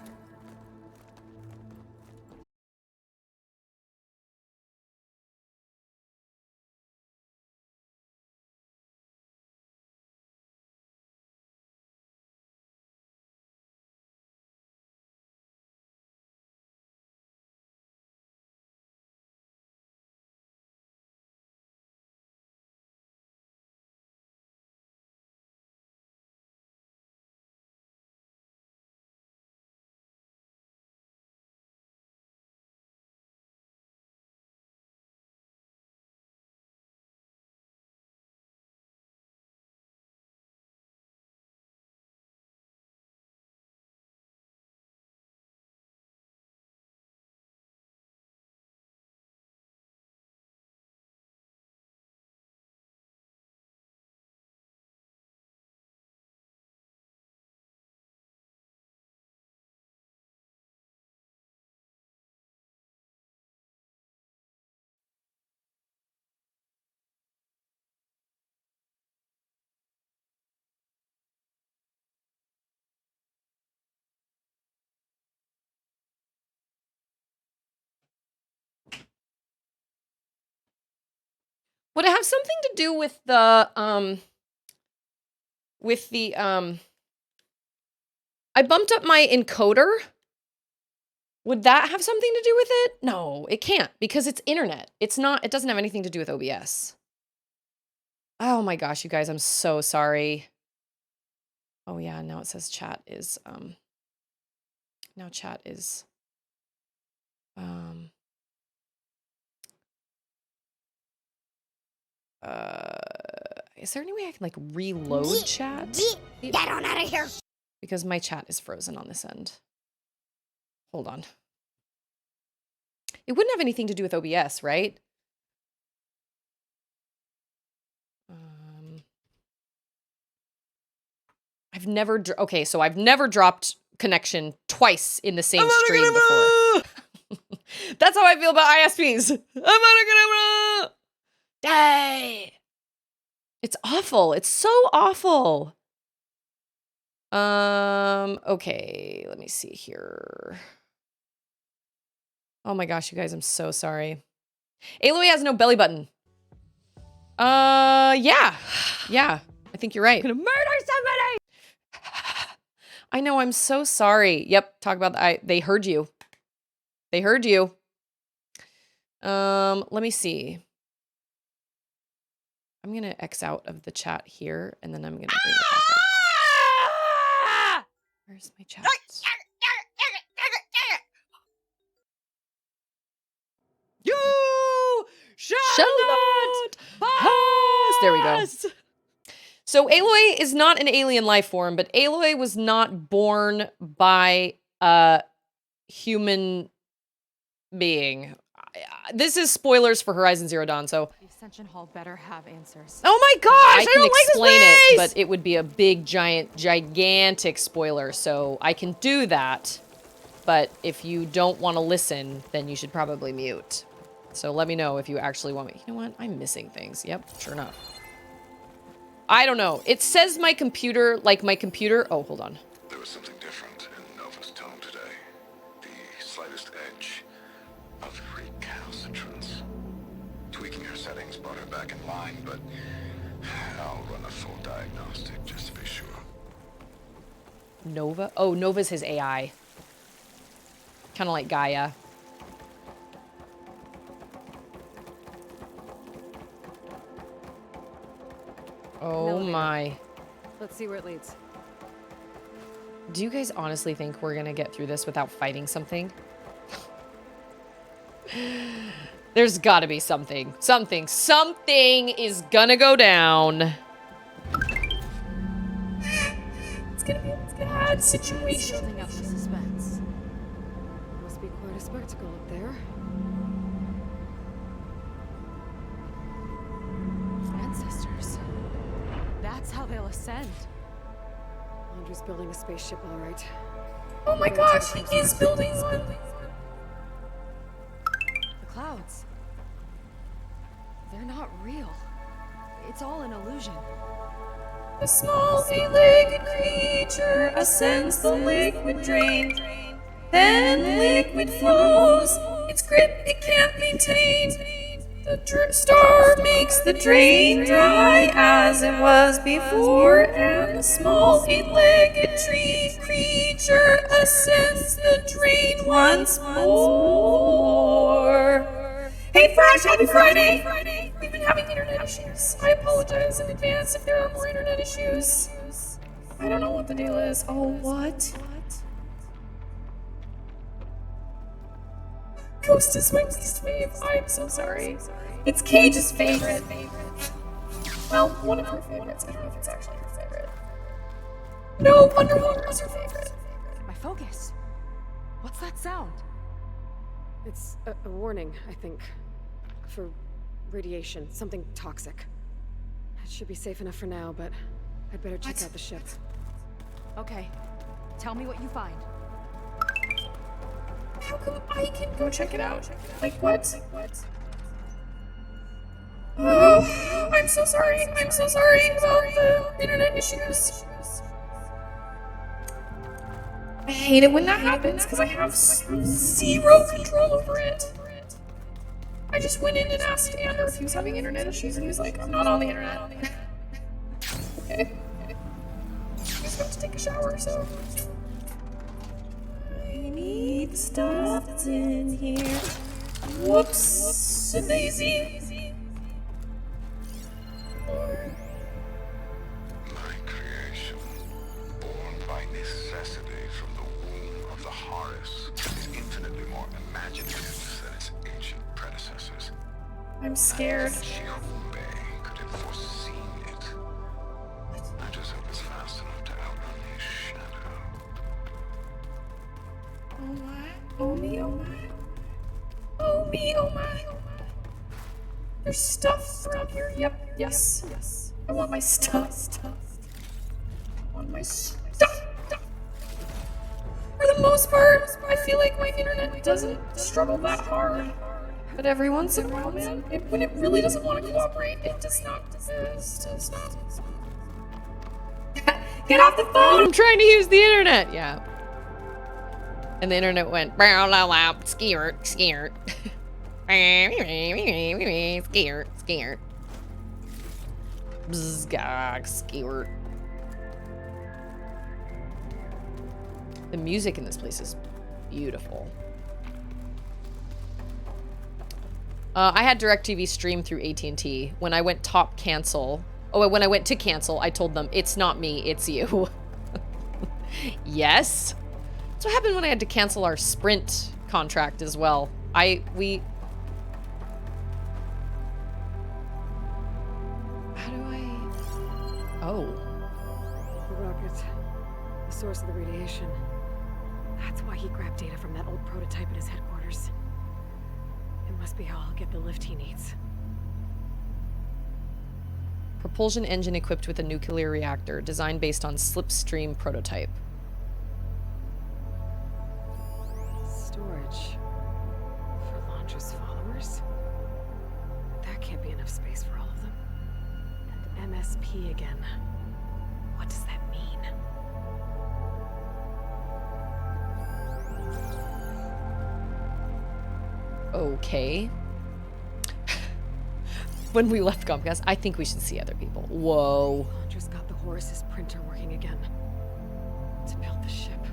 Would it have something to do with the, I bumped up my encoder? Would that have something to do with it? No, it can't, because it's internet. It's not, it doesn't have anything to do with OBS. Oh my gosh, you guys, I'm so sorry. Oh yeah, now it says chat is, now chat is, is there any way I can like reload chat? Get on out of here. Because my chat is frozen on this end. Hold on. It wouldn't have anything to do with OBS, right? I've never, okay, so I've never dropped connection twice in the same stream before. That's how I feel about ISPs. I'm on a die. It's awful. It's so awful. Okay, let me see here. Oh my gosh, you guys, I'm so sorry. Aloy has no belly button. Yeah. Yeah, I think you're right. I'm gonna murder somebody! I know, I'm so sorry. Yep, talk about that. They heard you. They heard you. Let me see. I'm gonna X out of the chat here, and then I'm gonna bring it back up. Where's my chat? You shall not pass! There we go. So Aloy is not an alien life form, but Aloy was not born by a human being. This is spoilers for Horizon Zero Dawn, so... The Ascension Hall better have answers. Oh my gosh! I don't can like this explain it, place! but it would be a big, gigantic spoiler, so I can do that. But if you don't want to listen, then you should probably mute. So let me know if you actually want me. You know what? I'm missing things. Yep, sure enough. I don't know. It says my computer, like my computer... Oh, hold on. There was something different in Nova's tone today. The slightest edge of recalcitrance. Tweaking her settings brought her back in line, but I'll run a full diagnostic just to be sure. Nova? Oh, Nova's his AI. Kind of like Gaia. Oh Elevator. my. Let's see where it leads. Do you guys honestly think we're gonna get through this without fighting something? There's gotta be something. Something is gonna go down. It's gonna be a bad situation. Building up the suspense. Must be quite a spectacle up there. Ancestors. That's how they'll ascend? Andrew's building a spaceship, all right. Oh my gosh, he is building one. The clouds. They're not real. It's all an illusion. A small eight-legged creature ascends the liquid drain. Then liquid flows. Its grip it can't maintain. The star makes the drain dry as it was before, and the small eight-legged tree creature ascends the drain once more. Hey Fresh, happy Friday! We've been having internet issues. I apologize in advance if there are more internet issues. I don't know what the deal is. Oh, what? Ghost is my least fave. I'm so sorry. It's Cage's favorite. Well, one of her favorites. I don't know if it's actually her favorite. No, Underwater is her favorite. My focus. What's that sound? It's a warning, I think. For radiation, something toxic. It should be safe enough for now, but I'd better check out the ship. Okay. Tell me what you find. How come I can go check it out? Like what? Oh, I'm so sorry. I'm so sorry about the internet issues. I hate it when that happens because I have zero control over it. I just went in and asked Andrew if he was having internet issues, and he was like, I'm not on the internet. Okay. I just have to take a shower, so. I need stuff that's in here. Whoops. Daisy. My creation, born by necessity from the womb of the Horus, is infinitely more imaginative than its ancient predecessors. I'm scared. Shihombe could have foreseen it. I just hope it's fast enough to outrun his shadow. Oh my. Oh me, oh my. Oh me, oh my. There's stuff around here. Yep, yes. I want my stuff. I want my stuff. For the most part, I feel like my internet doesn't struggle that hard. But every once in a while, man, when it really doesn't want to cooperate, it does not. Get off the phone! I'm trying to use the internet! Yeah. And the internet went, scared. Scared. Bzzgog, scared. The music in this place is beautiful. I had DirecTV stream through AT&T. When I went top cancel, when I went to cancel, I told them, it's not me, it's you. Yes. That's what happened when I had to cancel our Sprint contract as well. How do I... Oh. The rocket. The source of the radiation. That's why he grabbed data from that old prototype at his headquarters. It must be how I'll get the lift he needs. Propulsion engine equipped with a nuclear reactor, designed based on slipstream prototype. Storage. For Londra's followers? That can't be enough space for all of them. And MSP again. What does that mean? Okay. When we left Comcast, I think we should see other people. Whoa. Londra's got the Horus's printer working again. To build the ship.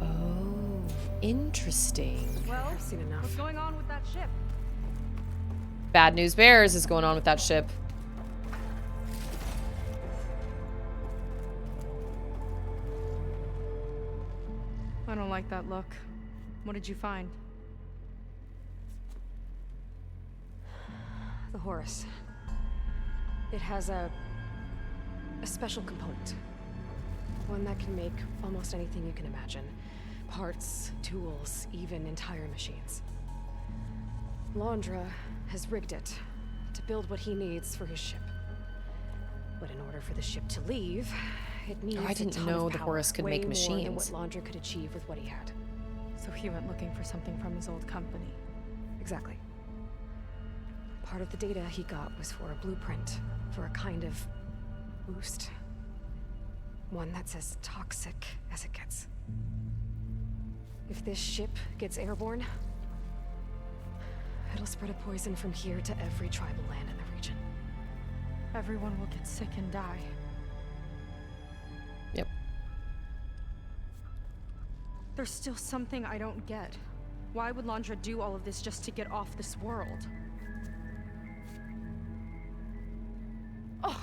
Oh, interesting. Well, I've seen enough. what's going on with that ship? Bad News Bears is going on with that ship. I don't like that look. What did you find? The Horus. It has a special component. One that can make almost anything you can imagine. Parts, tools, even entire machines. Londra has rigged it to build what he needs for his ship. But in order for the ship to leave, it needs I didn't a ton know of the power, Horus could way make more than machines. what Laundra could achieve with what he had. So he went looking for something from his old company. Exactly. Part of the data he got was for a blueprint, for a kind of boost. One that's as toxic as it gets. If this ship gets airborne, it'll spread a poison from here to every tribal land in the region. Everyone will get sick and die. Yep. There's still something I don't get. Why would Laundra do all of this just to get off this world? Oh,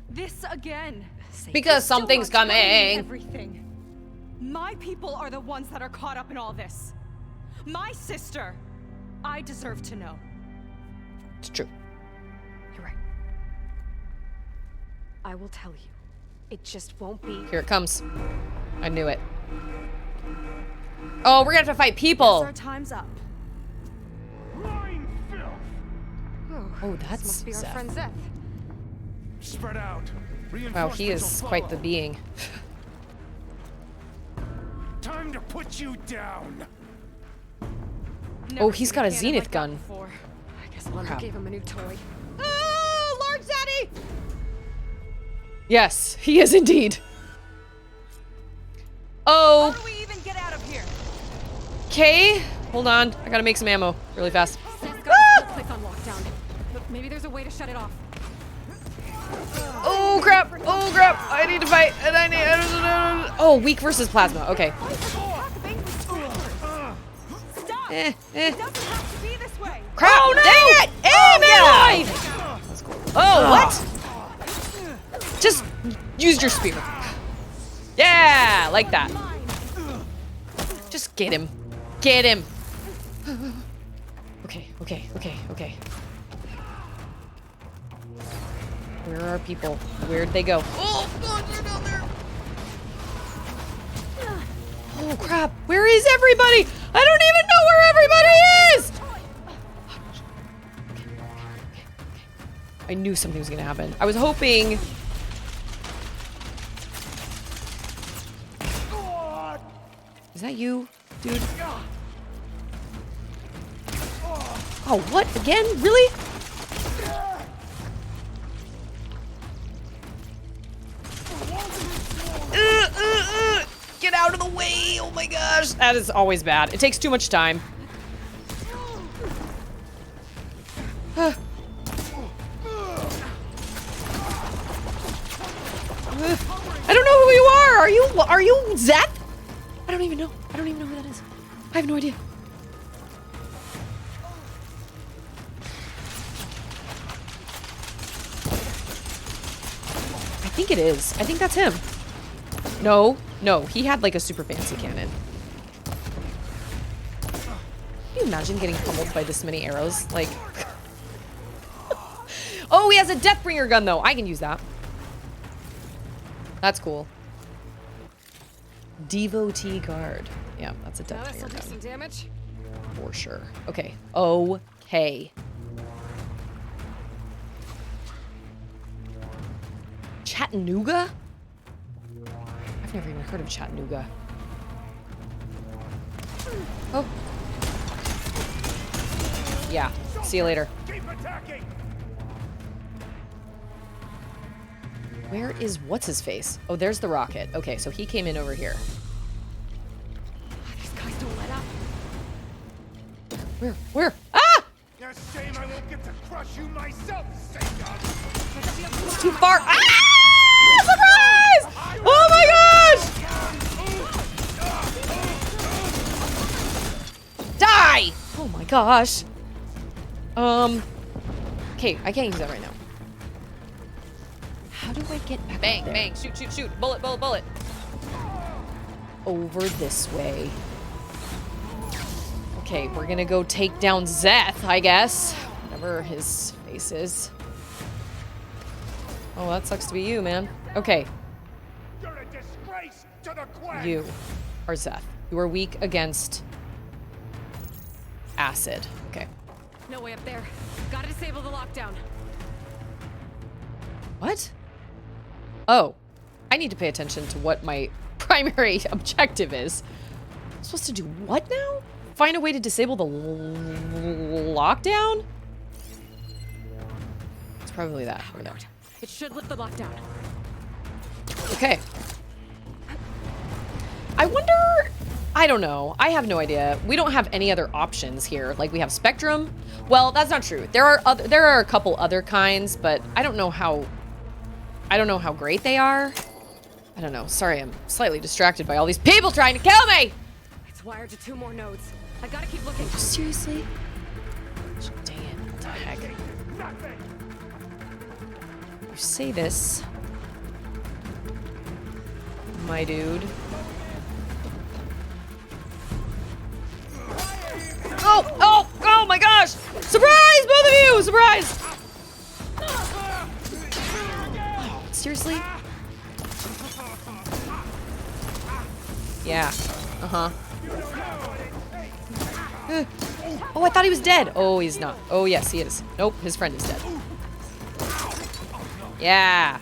this again. Because Still something's not telling me coming. Everything. My people are the ones that are caught up in all this. My sister. I deserve to know. It's true. You're right. I will tell you. It just won't be. Here it comes. I knew it. Oh, we're gonna have to fight people. Our time's up. Oh, that's This must be our Zeth. friend Zeth. Spread out. Wow, he is quite the being. Time to put you down. Oh, he's got a zenith gun. I guess Laundra Crap. gave him a new toy. Oh, Lord Zaddy! Yes, he is indeed. Oh. How do we even get out of here? Okay. Hold on. I gotta make some ammo really fast. Zeth's got this whole place on lockdown. But maybe there's a way to shut it off. Oh crap! Oh crap! I need to fight, and I need. Oh, weak versus plasma. Okay. Stop! Eh. It doesn't have to be this way. Crap! Oh, no! Dang it! Aim it! That's cool. Oh, what? Just use your spear. Yeah, like that. Just get him. Get him. Okay. Where are people? Where'd they go? Oh, God, they're down there. Oh, crap. Where is everybody? I don't even know where everybody is! I knew something was gonna happen. I was hoping. Is that you, dude? Oh, what? Again? Really? Get out of the way! Oh my gosh! That is always bad. It takes too much time. I don't know who you are! Are you Zeth? I don't even know. I don't even know who that is. I have no idea. I think it is. I think that's him. No, he had like a super fancy cannon. Can you imagine getting pummeled by this many arrows? Like, oh, he has a Deathbringer gun though. I can use that. That's cool. Devotee guard. Yeah, that's a Now this'll Deathbringer do gun some damage. for sure. Okay. Okay. Chattanooga? I've never even heard of Chattanooga. Oh. Yeah. See you later. Keep attacking. Where is what's his face? Oh, there's the rocket. Okay, so he came in over here. These guys don't let up. Where? Ah! Shame I won't get to crush you myself, Sega. It's too far. Ah! Surprise! Oh my gosh! Die! Oh my gosh. Okay, I can't use that right now. How do I get back Bang, up there? bang, shoot, shoot, shoot. Bullet, bullet, bullet. Over this way. Okay, we're gonna go take down Zeth, I guess. Whatever his face is. Oh, that sucks to be you, man. Okay, You're a disgrace to the quest. you are Zeth. You are weak against acid. Okay. No way up there. Gotta disable the lockdown. What? Oh, I need to pay attention to what my primary objective is. I'm supposed to do what now? Find a way to disable the lockdown? It's probably that over there. It should lift the lockdown. Okay. I wonder... I don't know. I have no idea. We don't have any other options here. Like, we have Spectrum. Well, that's not true. There are a couple other kinds, but I don't know how great they are. I don't know. Sorry, I'm slightly distracted by all these people trying to kill me! It's wired to 2 more nodes. I gotta keep looking. Seriously? Dang it. What the heck? You say this, my dude. Oh my gosh! Surprise, both of you! Surprise! Oh, seriously? Yeah. Uh-huh. Oh, I thought he was dead. Oh, he's not. Oh, yes, he is. Nope, his friend is dead. Yeah.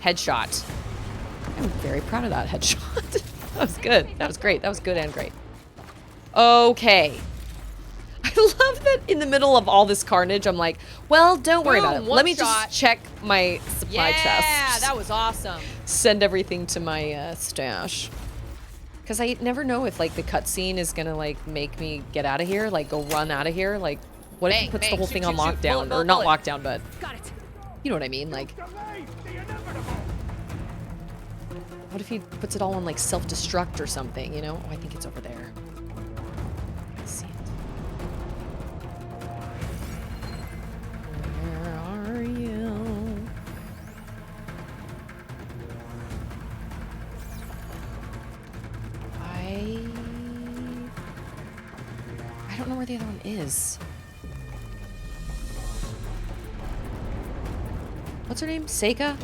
Headshot. I'm very proud of that headshot. That was good. That was great. That was good and great. Okay. I love that in the middle of all this carnage, I'm like, well, don't worry about it. Let me just check my supply chest. Yeah, that was awesome. Send everything to my stash. Because I never know if, like, the cutscene is going to, like, make me get out of here. Like, go run out of here. Like, what if he puts the whole thing on lockdown? Or not lockdown, but... You know what I mean? Like... What if he puts it all on, like, self-destruct or something, you know? Oh, I think it's over there. I see it. Where are you? I don't know where the other one is. What's her name? Seika?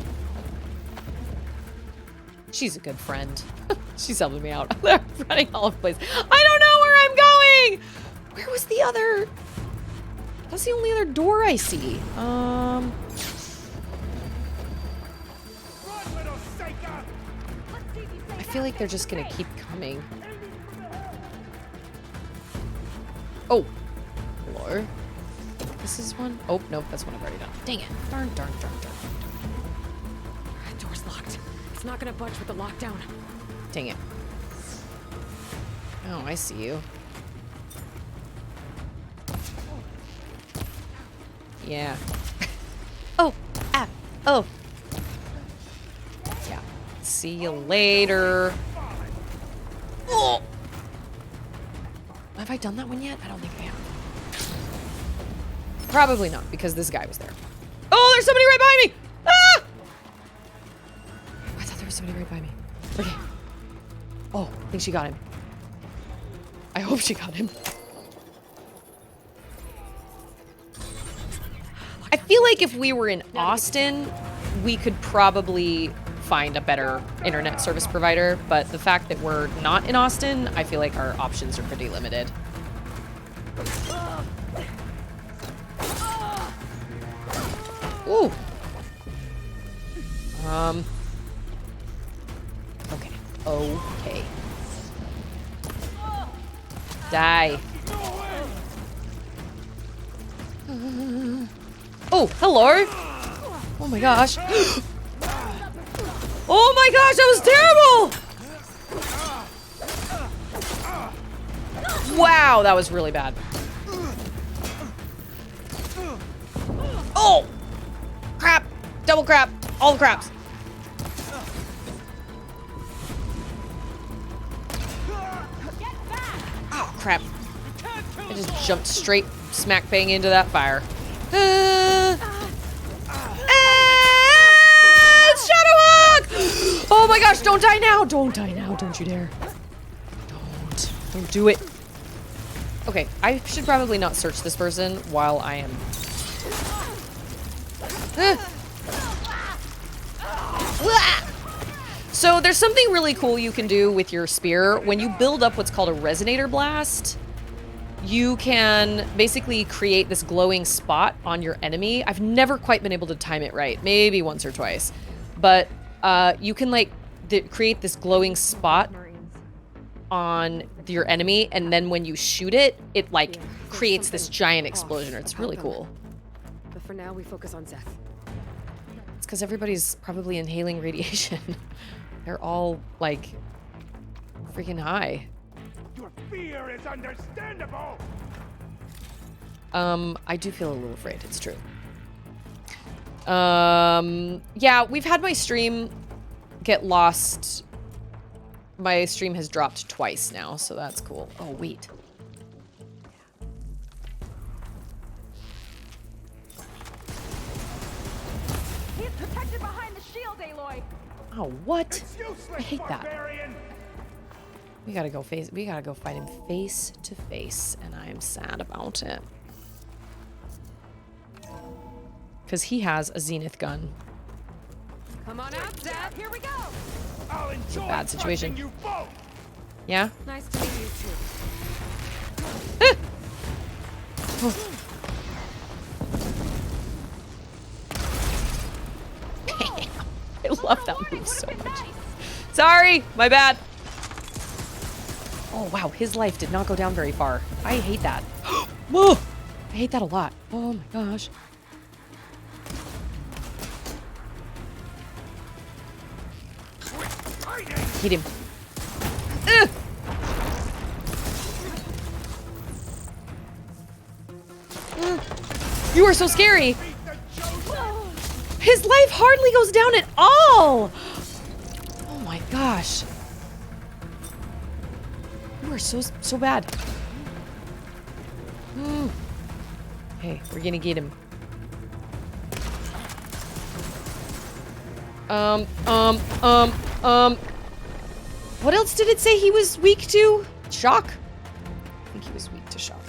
She's a good friend. She's helping me out. I'm running all over the place. I don't know where I'm going! Where was the other... That's the only other door I see. I feel like they're just gonna keep coming. Oh. Hello. This is one? Oh, nope, that's one I've already done. Dang it. Darn. Door's locked. It's not gonna budge with the lockdown. Dang it. Oh, I see you. Yeah. Oh. Ah. Oh. Yeah. See you later. Oh. Have I done that one yet? I don't think I have. Probably not, because this guy was there. Oh, there's somebody right behind me! Ah! I thought there was somebody right by me. Okay. Oh, I think she got him. I hope she got him. I feel like if we were in Austin, we could probably find a better internet service provider, but the fact that we're not in Austin, I feel like our options are pretty limited. Ooh. Okay. Die. Oh, hello. Oh my gosh. Oh my gosh, that was terrible! Wow, that was really bad. Oh! Crap! Double crap! All the craps! Oh, crap. I just jumped straight smack bang into that fire. It's Shadowhawk! Oh my gosh, don't die now! Don't die now, don't you dare. Don't do it. Okay, I should probably not search this person while I am... So there's something really cool you can do with your spear. When you build up what's called a resonator blast, you can basically create this glowing spot on your enemy. I've never quite been able to time it right. Maybe once or twice. but you can like create this glowing spot on your enemy, and then when you shoot it, it like creates this giant explosion. It's really cool. But for now, we focus on Zeth. It's because everybody's probably inhaling radiation. They're all like freaking high. Your fear is understandable. I do feel a little afraid. It's true. Yeah, we've had my stream get lost. My stream has dropped twice now, so that's cool. Oh, wait. He's protected behind the shield, Aloy. Oh, what? It's useless, I hate that. barbarian. We gotta go fight him face to face, and I am sad about it. Because he has a zenith gun. Come on out, Zeth. Here we go. I'll enjoy Bad situation. crushing you both. Yeah? Nice to meet you too. I love that move so much. Sorry, my bad. Oh, wow, his life did not go down very far. I hate that. Whoa! I hate that a lot. Oh my gosh. Hit him. Ugh! You are so scary. His life hardly goes down at all. Oh my gosh. You are so bad. Hey, we're gonna get him. What else did it say he was weak to? Shock? I think he was weak to shock.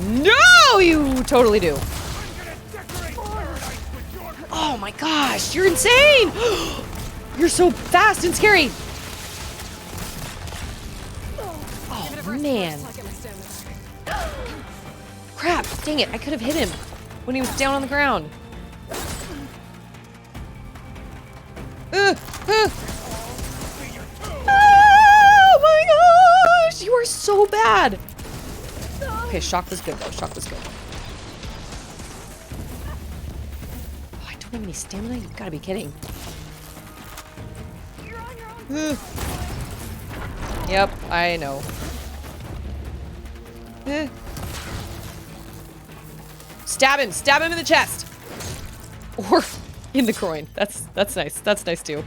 No, you totally do. Oh my gosh, you're insane! You're so fast and scary. Oh man. Crap, dang it, I could have hit him when he was down on the ground. Oh my gosh, you are so bad. Okay, shock was good though, shock was good. Oh, I don't have any stamina? You've gotta be kidding. Yep, I know. Stab him in the chest. Or in the groin. That's nice. That's nice too.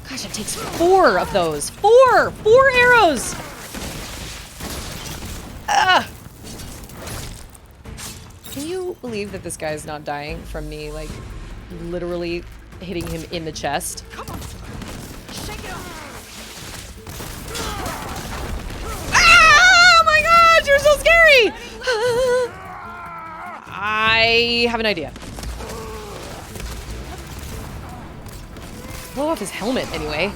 Gosh, it takes 4 of those. 4 arrows. Can you believe that this guy is not dying from me, like, literally hitting him in the chest? Come on. Shake it off. Oh my god, you're so scary! I have an idea. Blow off his helmet anyway.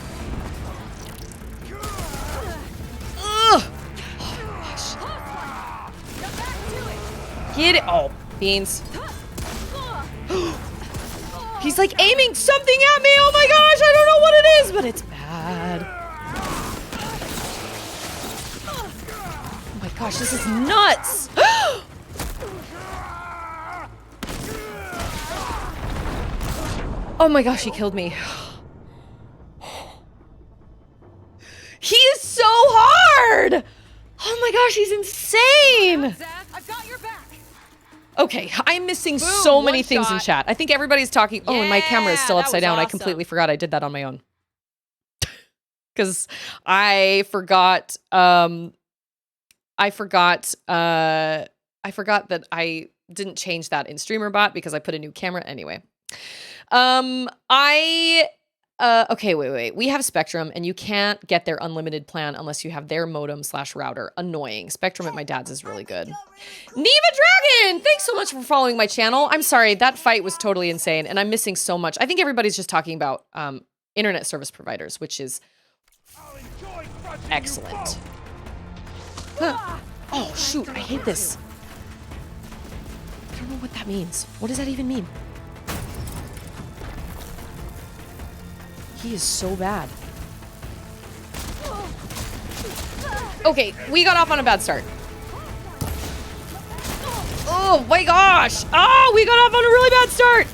Ugh. Get it. Oh, beans. He's like aiming something at me. Oh my gosh, I don't know what it is, but it's bad. Oh my gosh, this is nuts. Oh my gosh, he killed me. He is so hard. Oh my gosh, he's insane. I've got your back. Okay, I'm missing so many things in chat. I think everybody's talking. Oh, and my camera is still that upside was down. I awesome. completely forgot I did that on my own. Because I forgot that I didn't change that in StreamerBot because I put a new camera anyway. I Okay, wait. We have Spectrum, and you can't get their unlimited plan unless you have their modem/router. Annoying. Spectrum at my dad's is really good. Neva Dragon! Thanks so much for following my channel. I'm sorry, that fight was totally insane, and I'm missing so much. I think everybody's just talking about internet service providers, which is excellent. Huh. Oh, shoot, I hate this. I don't know what that means. What does that even mean? He is so bad. Okay, we got off on a bad start. Oh my gosh! Oh, we got off on a really bad start!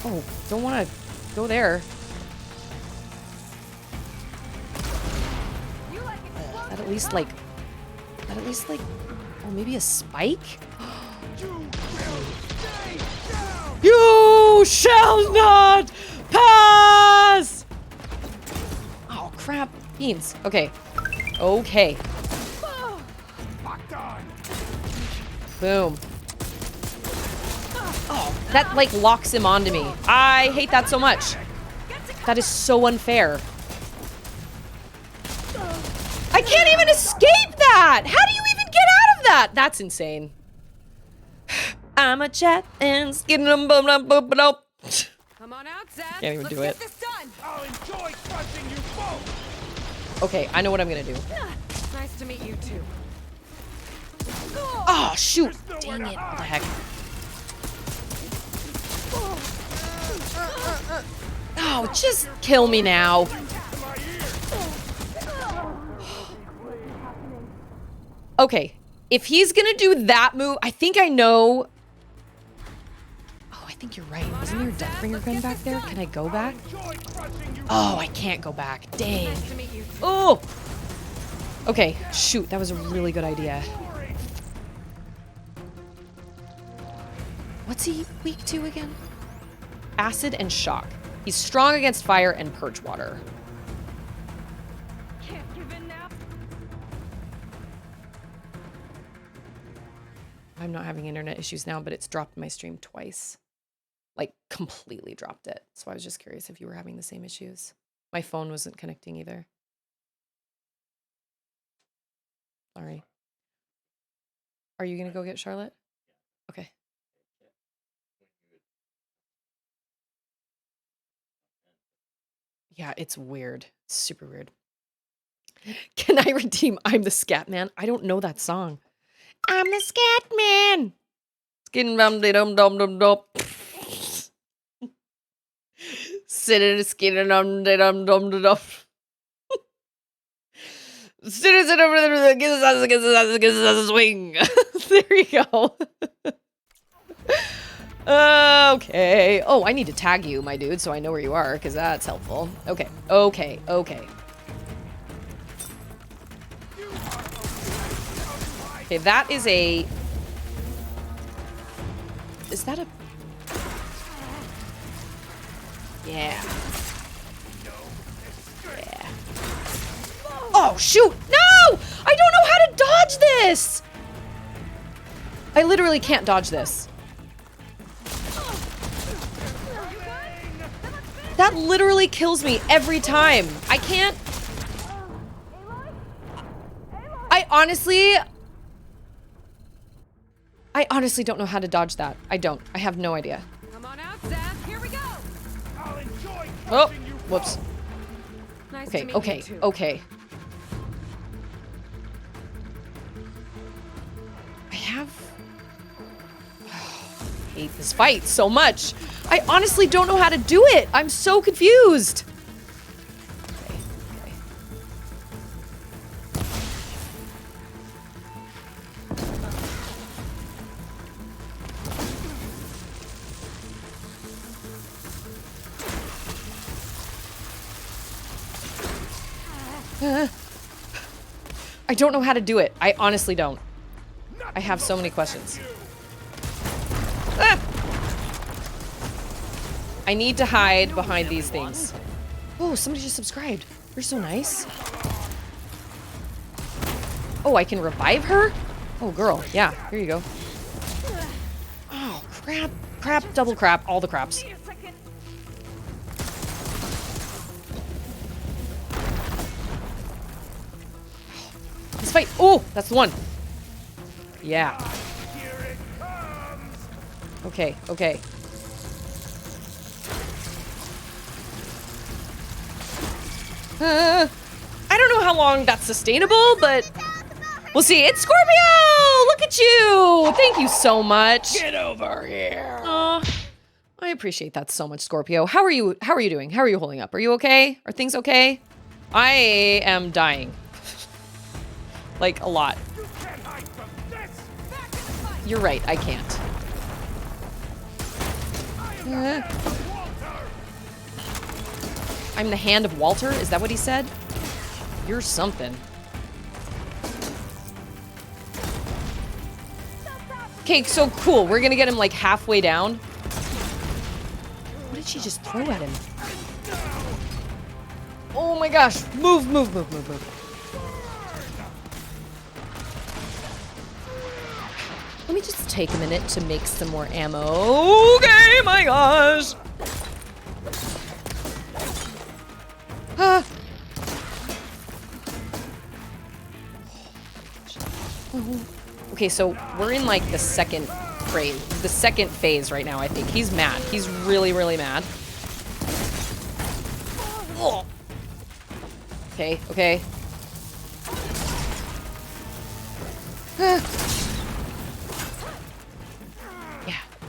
Oh, don't want to go there. That at least like... Oh, maybe a spike? You shall not pass! Oh, crap. Beans. Okay. Okay. Boom. Oh, that, like, locks him onto me. I hate that so much. That is so unfair. I can't even escape that! How do you even get out of that? That's insane. I'm a chat and skin Come on out, Zeth. Can't even do it. Get this done. I'll enjoy crushing you both. Okay, I know what I'm gonna do. Nice to meet you too. Oh, shoot! Dang it. What the heck? Oh, just kill me now. Okay, if he's gonna do that move, I think I know. Oh, I think you're right. Isn't there a Deathbringer gun back there? Can I go back? Oh, I can't go back. Dang. Oh! Okay, shoot, that was a really good idea. What's he weak to again? Acid and shock. He's strong against fire and purge water. Can't give in now. I'm not having internet issues now, but it's dropped my stream twice. Like, completely dropped it. So I was just curious if you were having the same issues. My phone wasn't connecting either. Sorry. Are you gonna go get Charlotte? Okay. Yeah, it's weird. It's super weird. Can I redeem I'm the Scat Man? I don't know that song. I'm the Scat Man. Skin dum de dum dum dum dum. Sit in a skin dum de dum dum dum dum. Sit over there, give us a swing. There you go. Okay. Oh, I need to tag you, my dude, so I know where you are, because that's helpful. Okay. Okay. Okay. Okay, that is a... Is that a... Yeah. Yeah. Oh, shoot! No! I don't know how to dodge this! I literally can't dodge this. That literally kills me every time. I can't... I honestly don't know how to dodge that. I don't. I have no idea. Come on out, Zeth. Here we go. I'll enjoy Oh, crushing you whoops. both. Nice to Okay, meet okay, you too. okay. I have... I hate this fight so much. I honestly don't know how to do it. I'm so confused. Okay, okay. I don't know how to do it. I honestly don't. I have so many questions. Ah! I need to hide behind these things. Oh, somebody just subscribed. You're so nice. Oh, I can revive her? Oh, girl. Yeah, here you go. Oh, crap. crap, double crap, all the craps. Let's fight. Oh, that's the one. Yeah. Okay, okay. I don't know how long that's sustainable, but we'll see. It's Scorpio! Look at you! Thank you so much. Get over here. I appreciate that so much, Scorpio. How are you doing? How are you holding up? Are you okay? Are things okay? I am dying. Like, a lot. You can't hide from this. You're right, I can't. I'm the hand of Walter? Is that what he said? You're something. Okay, so cool. We're gonna get him like halfway down. What did she just throw at him? Oh my gosh. Move, move, move, move, move. Let me just take a minute to make some more ammo. Okay, my gosh. Ah. Okay, so we're in like the second phase right now, I think. He's mad. He's really, really mad. Oh. Okay, okay.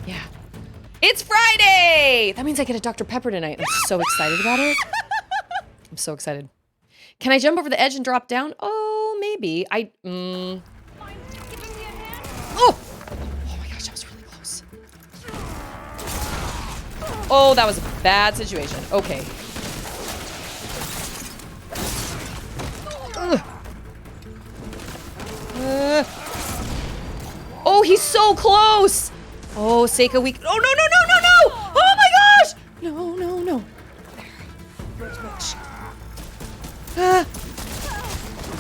Yeah. It's Friday! That means I get a Dr. Pepper tonight. I'm so excited about it. I'm so excited. Can I jump over the edge and drop down? Oh, maybe. Oh! Oh my gosh, that was really close. Oh, that was a bad situation. Okay. Oh, he's so close! Oh, Seika, we... Oh, no, no, no, no, no! Oh my gosh! No, no, no.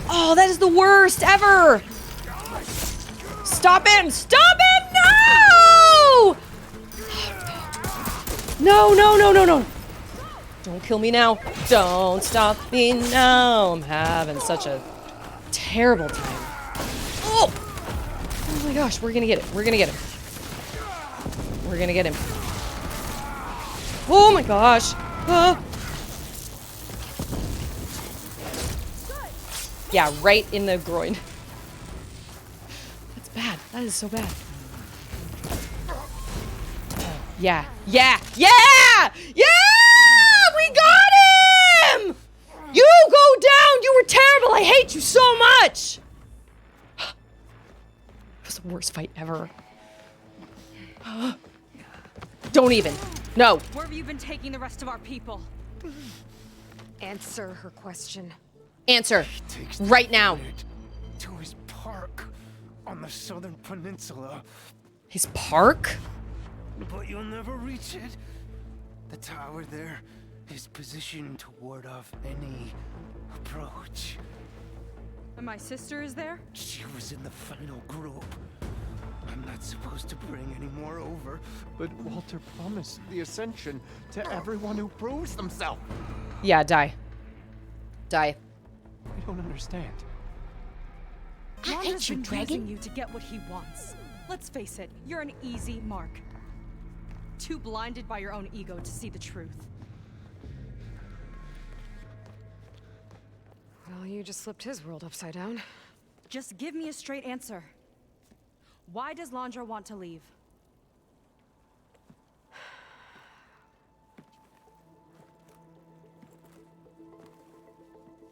Oh, that is the worst ever! Stop him! Stop him! No! No, no, no, no, no. Don't kill me now. Don't stop me now. I'm having such a terrible time. Oh! Oh my gosh, we're gonna get it. We're gonna get him. We're gonna get him. Oh my gosh. Yeah, right in the groin. That's bad. That is so bad. Yeah. Yeah. Yeah! Yeah! We got him! You go down! You were terrible! I hate you so much! That was the worst fight ever. Don't even. No. Where have you been taking the rest of our people? Answer her question. Answer. Right now. To his park on the southern peninsula. His park? But you'll never reach it. The tower there is positioned to ward off any approach. And my sister is there? She was in the final group. I'm not supposed to bring any more over, but Walter promised the Ascension to everyone who proves themselves. Yeah, die. Die. I don't understand. Londra's been using you to get what he wants. Let's face it, you're an easy mark. Too blinded by your own ego to see the truth. Well, you just flipped his world upside down. Just give me a straight answer. Why does Londra want to leave?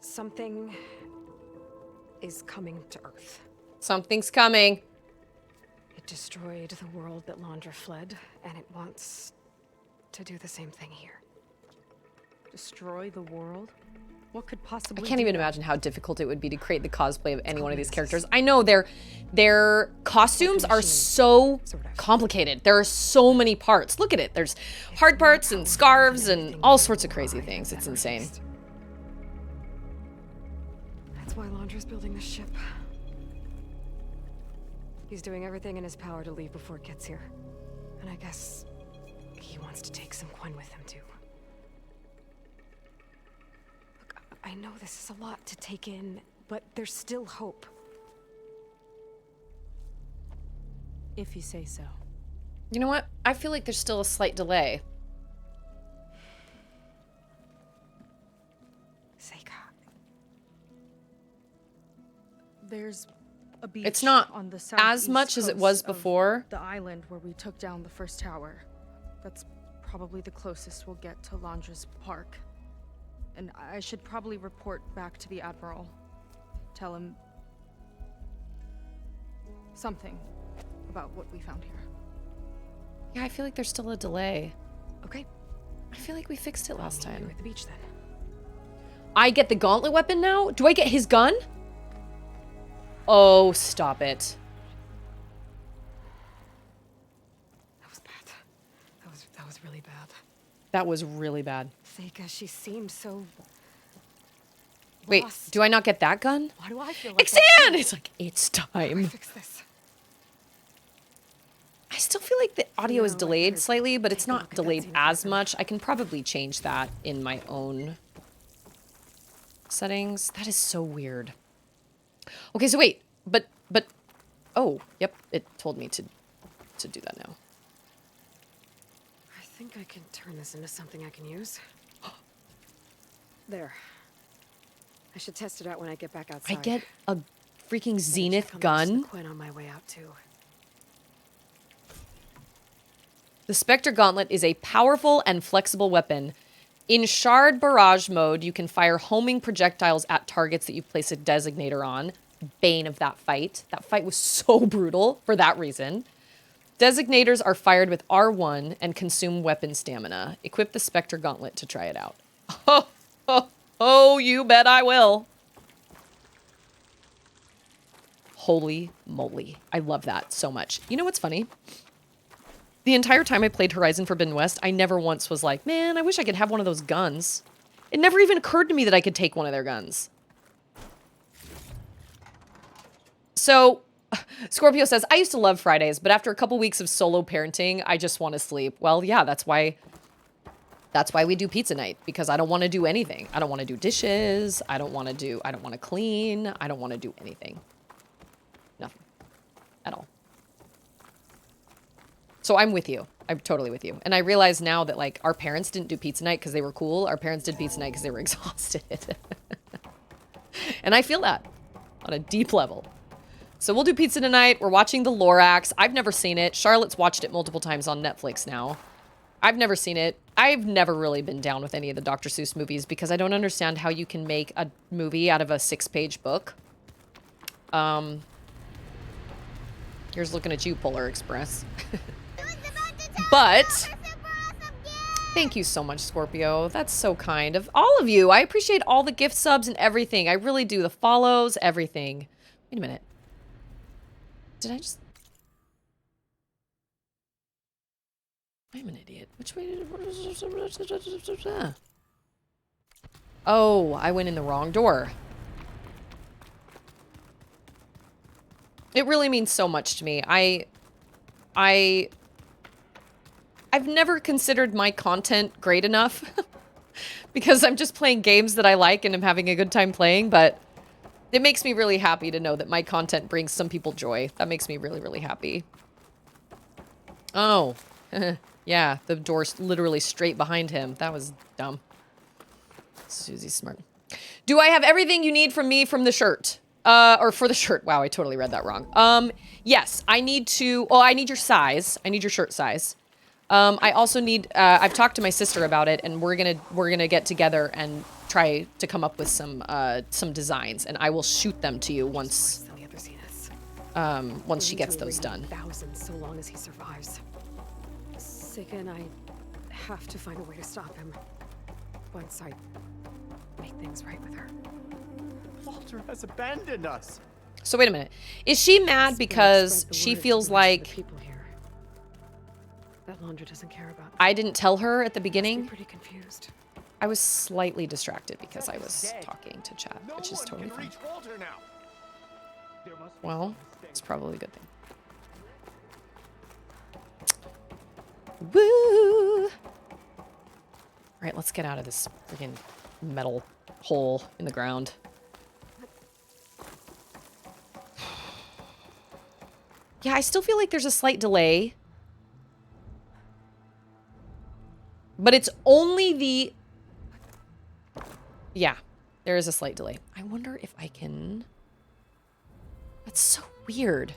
Something is coming to Earth. Something's coming. It destroyed the world that Londra fled, and it wants to do the same thing here. Destroy the world? What could possibly I can't even imagine how difficult it would be to create the cosplay of any one of these characters. I know their costumes are so complicated. There are so many parts. Look at it. There's hard parts and scarves and all sorts of crazy things. It's insane. That's why Londra's building this ship. He's doing everything in his power to leave before it gets here. And I guess he wants to take some Quen with him, too. Look, I know this is a lot to take in, but there's still hope. If you say so. You know what? I feel like there's still a slight delay. Seika. There's a beach It's not on the as southeast much as it coast was of before. the island where we took down the first tower. That's probably the closest we'll get to Londra's park. And I should probably report back to the Admiral. Tell him something about what we found here. Yeah, I feel like there's still a delay. Okay. I feel like we fixed it last time. We're at the beach then. I get the gauntlet weapon now? Do I get his gun? Oh, stop it. That was bad. That was really bad. That was really bad. Seika, she seemed so Wait, lost. do I not get that gun? Why do I feel like Ixan! It's like, it's time. Fix this. I still feel like the audio is No, I delayed better slightly, but it's take a not look at that delayed scene as again. much. I can probably change that in my own settings. That is so weird. Okay, so wait, but oh, yep, it told me to do that now. I think I can turn this into something I can use. There. I should test it out when I get back outside. I get a freaking Better Zenith check on the gun. Quen on my way out too. The Spectre Gauntlet is a powerful and flexible weapon. In Shard Barrage mode, you can fire homing projectiles at targets that you've placed a designator on. Bane of that fight. That fight was so brutal for that reason. Designators are fired with R1 and consume weapon stamina. Equip the Spectre Gauntlet to try it out. Oh, you bet I will. Holy moly. I love that so much. You know what's funny? The entire time I played Horizon Forbidden West, I never once was like, man, I wish I could have one of those guns. It never even occurred to me that I could take one of their guns. So, Scorpio says, I used to love Fridays, but after a couple weeks of solo parenting, I just want to sleep. Well, yeah, that's why we do pizza night, because I don't want to do anything. I don't want to do dishes. I don't want to clean. I don't want to do anything. Nothing. At all. So I'm with you. I'm totally with you. And I realize now that, like, our parents didn't do pizza night because they were cool. Our parents did pizza night because they were exhausted. And I feel that on a deep level. So we'll do pizza tonight. We're watching The Lorax. I've never seen it. Charlotte's watched it multiple times on Netflix now. I've never seen it. I've never really been down with any of the Dr. Seuss movies because I don't understand how you can make a movie out of a 6-page book. Here's looking at you, Polar Express. But thank you so much, Scorpio. That's so kind of all of you. I appreciate all the gift subs and everything. I really do. The follows, everything. Wait a minute. Did I just... I'm an idiot. Which way did... Oh, I went in the wrong door. It really means so much to me. I've never considered my content great enough because I'm just playing games that I like and I'm having a good time playing, but it makes me really happy to know that my content brings some people joy. That makes me really, really happy. Oh, yeah, the door's literally straight behind him. That was dumb. Susie's smart. Do I have everything you need from me from the shirt? Or for the shirt. Wow, I totally read that wrong. Yes, I need to... Oh, I need your size. I need your shirt size. I also need... I've talked to my sister about it, and we're gonna get together and try to come up with some designs, and I will shoot them to you once... once she gets those done. Thousands, so long as he survives. Seika and I have to find a way to stop him. Once I make things right with her. Walter has abandoned us. So wait a minute. Is she mad because she feels like that Londra doesn't care about? I didn't tell her at the beginning? Pretty confused. I was slightly distracted because I was talking to chat, which is totally fine. Well, it's probably a good thing. Woo! All right, let's get out of this freaking metal hole in the ground. Yeah, I still feel like there's a slight delay. But it's only the... Yeah, there is a slight delay. I wonder if I can... That's so weird.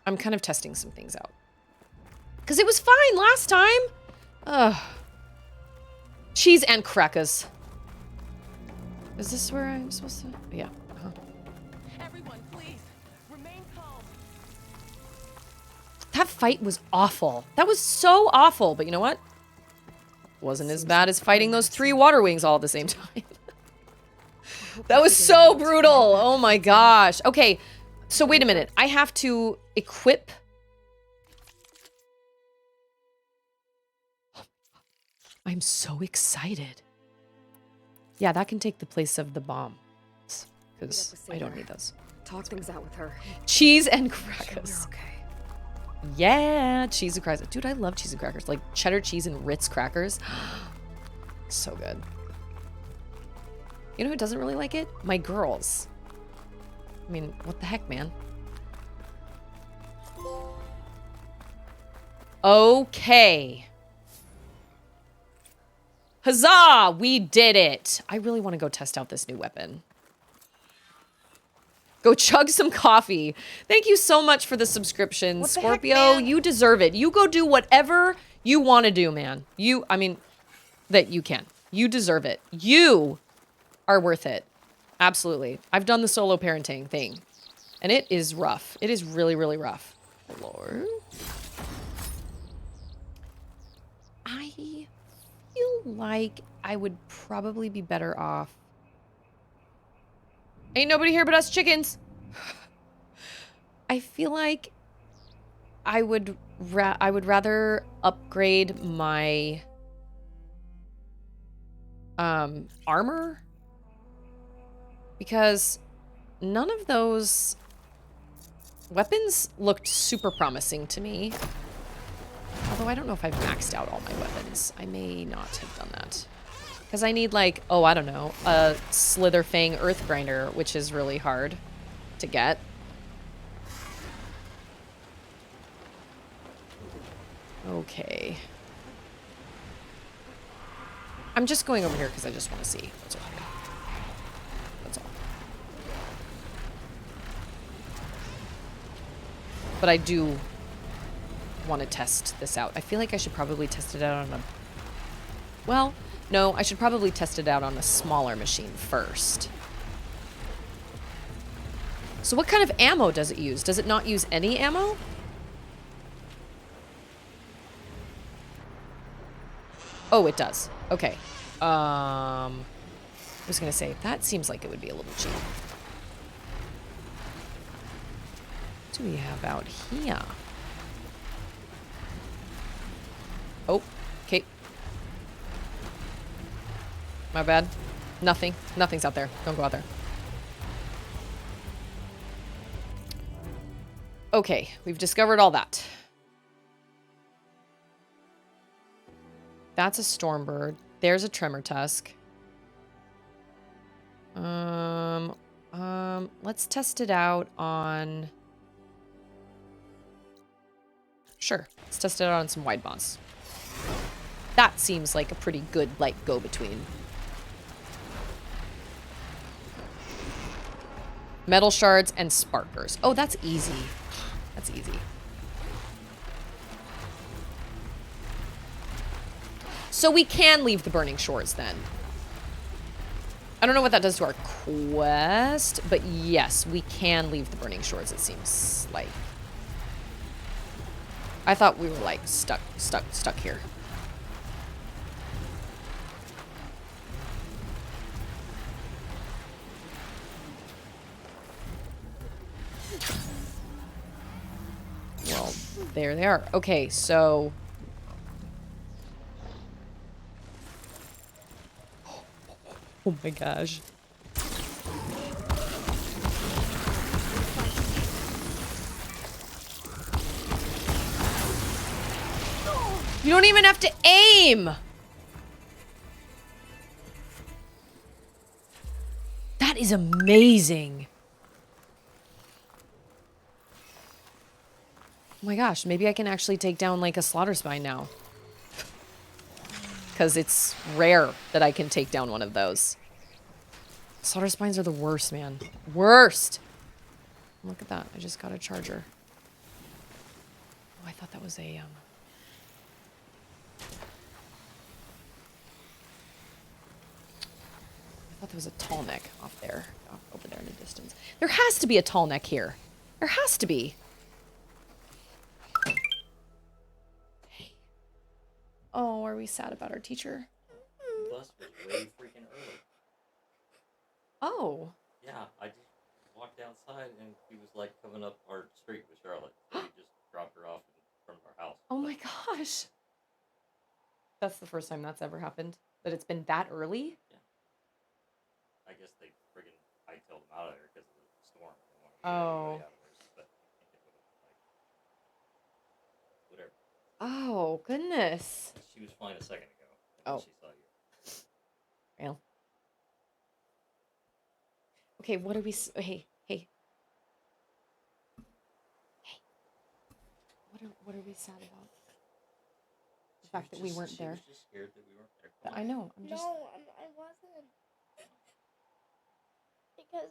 I'm kind of testing some things out. Because it was fine last time. Ugh. Cheese and crackers. Is this where I'm supposed to... Yeah. Everyone, please, remain calm. That fight was awful. That was so awful. But you know what? Wasn't as bad as fighting those 3 water wings all at the same time. That was so brutal. Oh my gosh. Okay, so wait a minute. I have to equip... I'm so excited. Yeah, that can take the place of the bombs. Because I don't need those. Talk things out with her. Cheese and crackers. Okay. Yeah, cheese and crackers. Dude, I love cheese and crackers. Like cheddar cheese and Ritz crackers. So good. You know who doesn't really like it? My girls. I mean, what the heck, man? Okay. Huzzah! We did it! I really want to go test out this new weapon. Go chug some coffee. Thank you so much for the subscription, Scorpio. You deserve it. You go do whatever you want to do, man. I mean, that you can. You deserve it. You are worth it. Absolutely. I've done the solo parenting thing. And it is rough. It is really, really rough. Lord. I feel like I would probably be better off. Ain't nobody here but us chickens. I feel like I would rather upgrade my armor, because none of those weapons looked super promising to me. Although I don't know if I've maxed out all my weapons. I may not have done that. Because I need, like, oh, I don't know, a Slitherfang Earth Grinder, which is really hard to get. Okay. I'm just going over here because I just want to see what's over here. That's all. But I do want to test this out. I feel like I should probably test it out on a... Well... No, I should probably test it out on a smaller machine first. So what kind of ammo does it use? Does it not use any ammo? Oh, it does. Okay. I was gonna say, that seems like it would be a little cheap. What do we have out here? Oh, okay. My bad. Nothing. Nothing's out there. Don't go out there. Okay, we've discovered all that. That's a Stormbird. There's a Tremor Tusk. Let's test it out on... Sure, let's test it out on some Wide Boss. That seems like a pretty good, like, go-between. Metal shards and sparkers. Oh, that's easy. That's easy. So we can leave the Burning Shores then. I don't know what that does to our quest, but yes, we can leave the Burning Shores, it seems like. I thought we were like stuck here. Well, there they are. Okay, so... Oh my gosh. You don't even have to aim. That is amazing. Oh my gosh, maybe I can actually take down like a slaughter spine now. Because it's rare that I can take down one of those. Slaughter spines are the worst, man. Worst! Look at that. I just got a charger. Oh, I thought that was a, I thought there was a tall neck off there. Over there in the distance. There has to be a tall neck here. There has to be. Oh, are we sad about our teacher? The bus was way freaking early. Oh. Yeah, I just walked outside and he was like coming up our street with Charlotte. So we just dropped her off in front of our house. Oh my gosh. That's the first time that's ever happened. That it's been that early? Yeah. I guess they friggin' hightailed him out of there because of the storm. Oh. Whatever. Oh, goodness. She was fine a second ago. Oh. She saw you. Well. Okay, what are we... Hey. What are we sad about? The fact that we weren't there. She was just scared that we weren't there. I know. I'm just... No, I wasn't. Because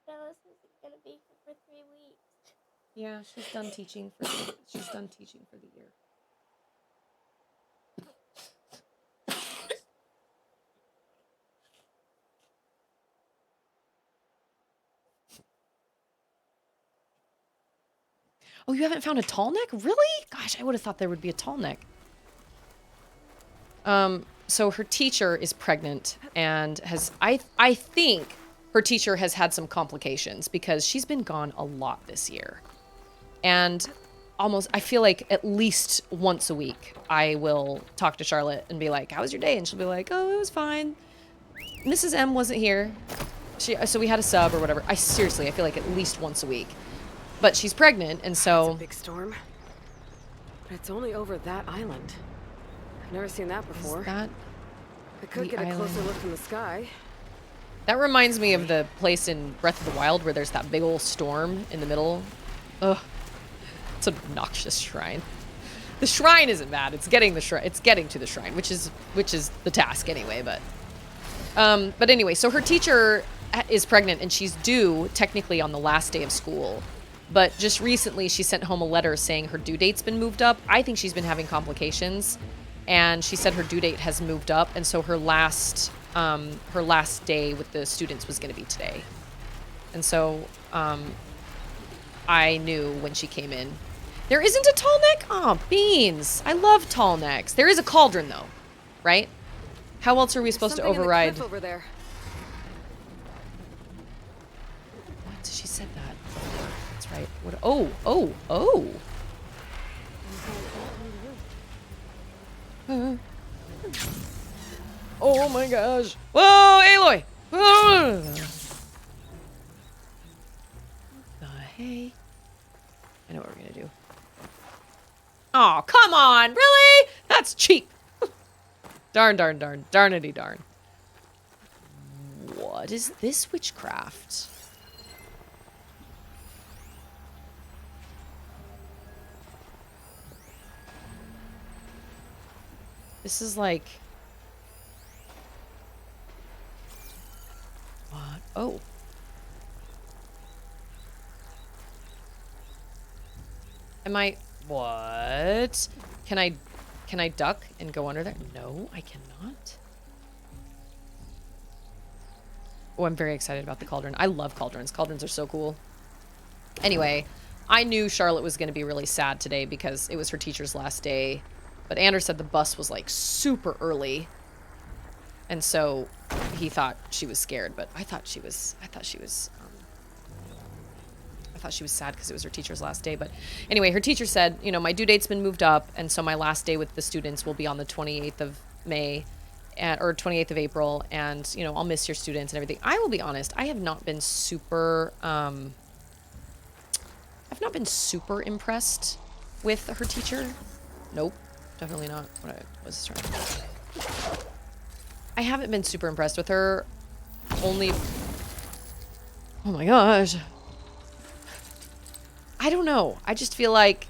Dallas isn't gonna be here for 3 weeks. Yeah, she's done teaching for the year. Oh, you haven't found a tall neck? Really? Gosh, I would have thought there would be a tall neck. So her teacher is pregnant and has, I think her teacher has had some complications because she's been gone a lot this year. And I feel like at least once a week, I will talk to Charlotte and be like, how was your day? And she'll be like, oh, it was fine. Mrs. M wasn't here. So we had a sub or whatever. I feel like at least once a week. But she's pregnant, and so... It's a big storm. But it's only over that island. I've never seen that before. Is that I could get a closer look from the sky. That reminds me of the place in Breath of the Wild where there's that big old storm in the middle. Ugh. It's an obnoxious shrine. The shrine isn't bad. It's getting to the shrine, which is the task anyway, but anyway, so her teacher is pregnant and she's due technically on the last day of school. But just recently she sent home a letter saying her due date's been moved up. I think she's been having complications. And she said her due date has moved up, and so her last day with the students was going to be today. And so I knew when she came in. There isn't a tall neck? Oh, beans. I love tall necks. There is a cauldron, though, right? How else are we supposed to override? There's something in the cliff over there. What? She said that. That's right. What? Oh. Oh my gosh. Whoa, Aloy! Whoa. Hey. I know what we're gonna do. Oh, come on! Really? That's cheap. Darnity darn. What is this witchcraft? This is like... What? Oh. Am I... What? Can I duck and go under there? No, I cannot. Oh, I'm very excited about the cauldron. I love cauldrons. Cauldrons are so cool. Anyway, I knew Charlotte was going to be really sad today because it was her teacher's last day. But Anders said the bus was like super early. And so he thought she was scared, but I thought she was sad because it was her teacher's last day. But anyway, her teacher said, you know, my due date's been moved up, and so my last day with the students will be on the 28th of May, or 28th of April, and, you know, I'll miss your students and everything. I will be honest, I have not been super, impressed with her teacher. Nope. Definitely not what I was trying to do. I haven't been super impressed with her. Only... Oh my gosh. I don't know. I just feel like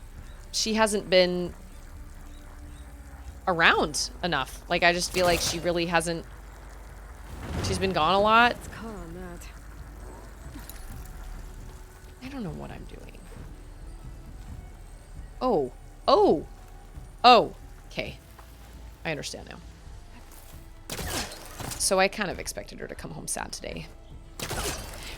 she hasn't been around enough. Like, I just feel like she really hasn't... She's been gone a lot. Let's call on that. I don't know what I'm doing. Oh. Oh! Oh. Okay. I understand now. So I kind of expected her to come home sad today.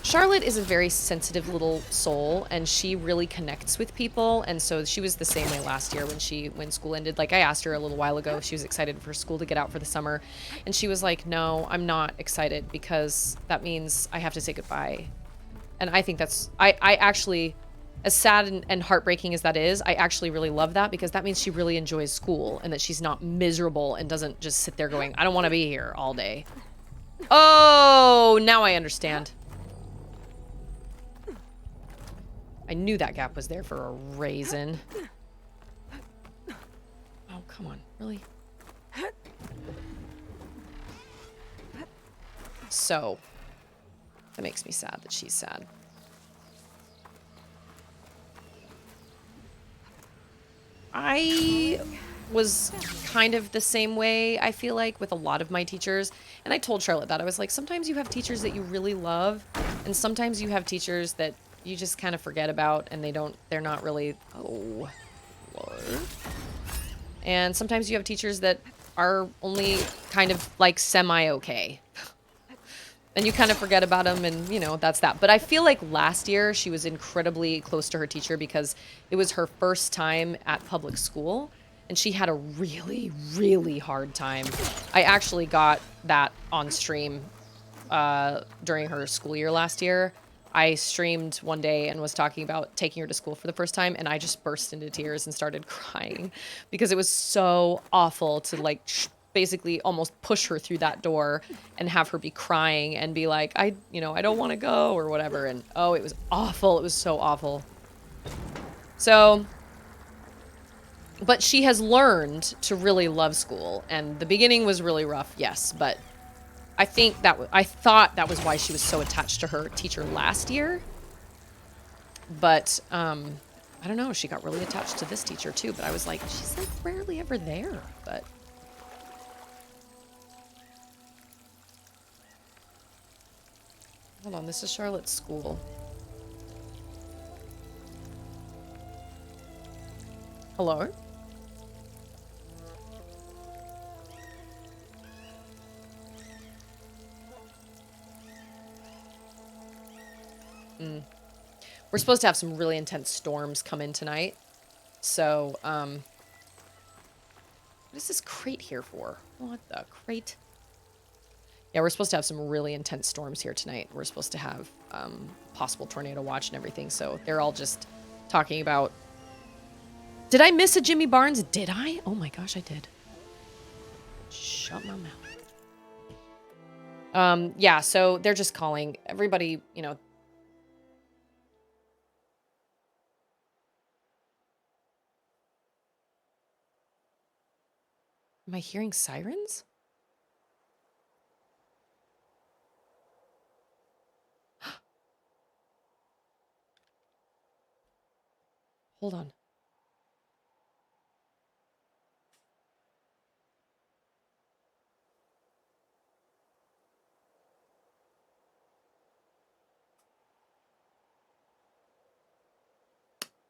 Charlotte is a very sensitive little soul, and she really connects with people, and so she was the same way last year when school ended. Like, I asked her a little while ago if she was excited for school to get out for the summer, and she was like, no, I'm not excited because that means I have to say goodbye. And I think that's, I actually, as sad and heartbreaking as that is, I actually really love that because that means she really enjoys school and that she's not miserable and doesn't just sit there going, I don't want to be here all day. Oh, now I understand. I knew that gap was there for a reason. Oh, come on. Really? So, that makes me sad that she's sad. I was kind of the same way, I feel like, with a lot of my teachers. And I told Charlotte that. I was like, sometimes you have teachers that you really love, and sometimes you have teachers that you just kind of forget about, and they're not really, oh, Lord. And sometimes you have teachers that are only kind of like semi-okay. And you kind of forget about them, and you know, that's that. But I feel like last year she was incredibly close to her teacher because it was her first time at public school, and she had a really, really hard time. I actually got that on stream during her school year last year. I streamed one day and was talking about taking her to school for the first time, and I just burst into tears and started crying because it was so awful to like basically almost push her through that door and have her be crying and be like, I don't want to go or whatever. And oh, it was awful. It was so awful. So, but she has learned to really love school, and the beginning was really rough, yes, but I think I thought that was why she was so attached to her teacher last year. But, I don't know, she got really attached to this teacher too, but I was like, she's like rarely ever there, but. Hold on, this is Charlotte's school. Hello? We're supposed to have some really intense storms come in tonight. So, what is this crate here for? What the crate? Yeah, we're supposed to have some really intense storms here tonight. We're supposed to have possible tornado watch and everything. So they're all just talking about... Did I miss a Jimmy Barnes? Did I? Oh my gosh, I did. Shut my mouth. Yeah, so they're just calling everybody, you know... Am I hearing sirens? Hold on.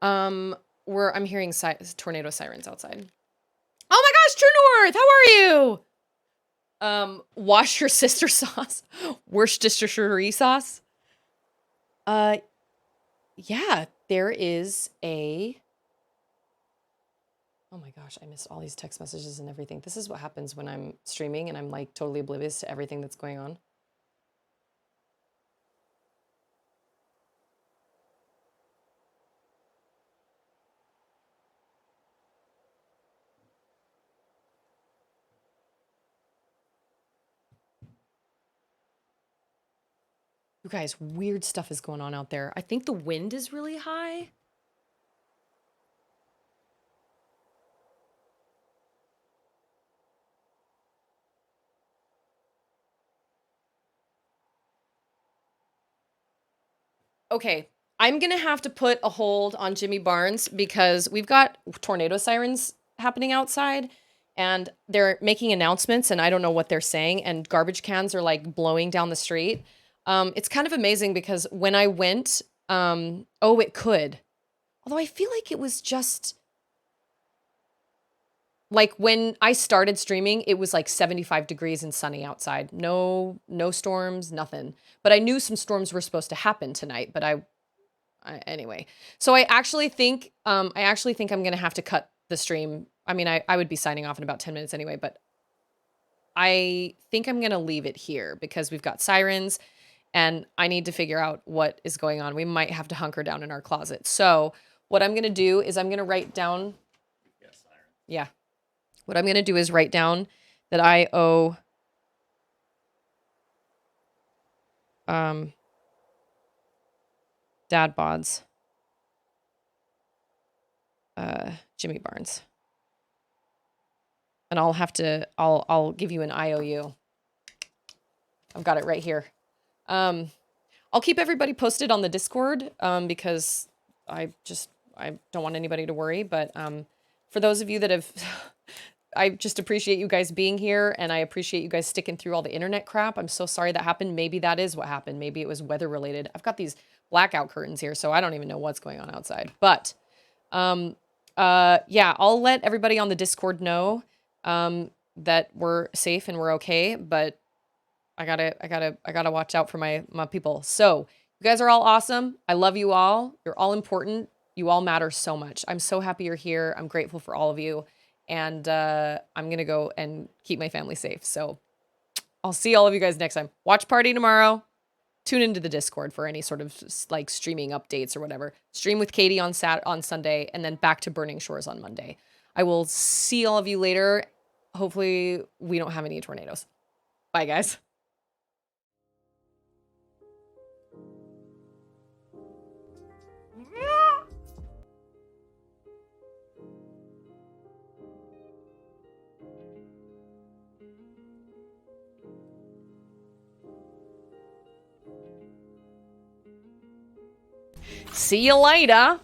I'm hearing tornado sirens outside. Oh my gosh, True North, how are you? Wash your sister sauce. Worcestershire sauce. Yeah, there is a... Oh my gosh, I missed all these text messages and everything. This is what happens when I'm streaming and I'm like totally oblivious to everything that's going on. You guys, weird stuff is going on out there. I think the wind is really high. Okay, I'm gonna have to put a hold on Jimmy Barnes because we've got tornado sirens happening outside and they're making announcements and I don't know what they're saying and garbage cans are like blowing down the street. It's kind of amazing because when I went, oh, it could. Although I feel like it was just like when I started streaming, it was like 75 degrees and sunny outside. No storms, nothing. But I knew some storms were supposed to happen tonight, but anyway. So I actually think I'm going to have to cut the stream. I mean, I would be signing off in about 10 minutes anyway, but I think I'm going to leave it here because we've got sirens and I need to figure out what is going on. We might have to hunker down in our closet. So what I'm going to do is I'm going to write down. Yeah. What I'm going to do is write down that I owe Dad Bods Jimmy Barnes. And I'll give you an IOU. I've got it right here. I'll keep everybody posted on the Discord because I don't want anybody to worry, but for those of you that have I just appreciate you guys being here and I appreciate you guys sticking through all the internet crap. I'm so sorry that happened. Maybe that is what happened. Maybe it was weather related. I've got these blackout curtains here, so I don't even know what's going on outside. But yeah, I'll let everybody on the Discord know that we're safe and we're okay, but I gotta watch out for my people. So you guys are all awesome. I love you all. You're all important. You all matter so much. I'm so happy you're here. I'm grateful for all of you. And I'm going to go and keep my family safe. So I'll see all of you guys next time. Watch party tomorrow. Tune into the Discord for any sort of like streaming updates or whatever. Stream with Katie on Sunday and then back to Burning Shores on Monday. I will see all of you later. Hopefully we don't have any tornadoes. Bye, guys. See you later.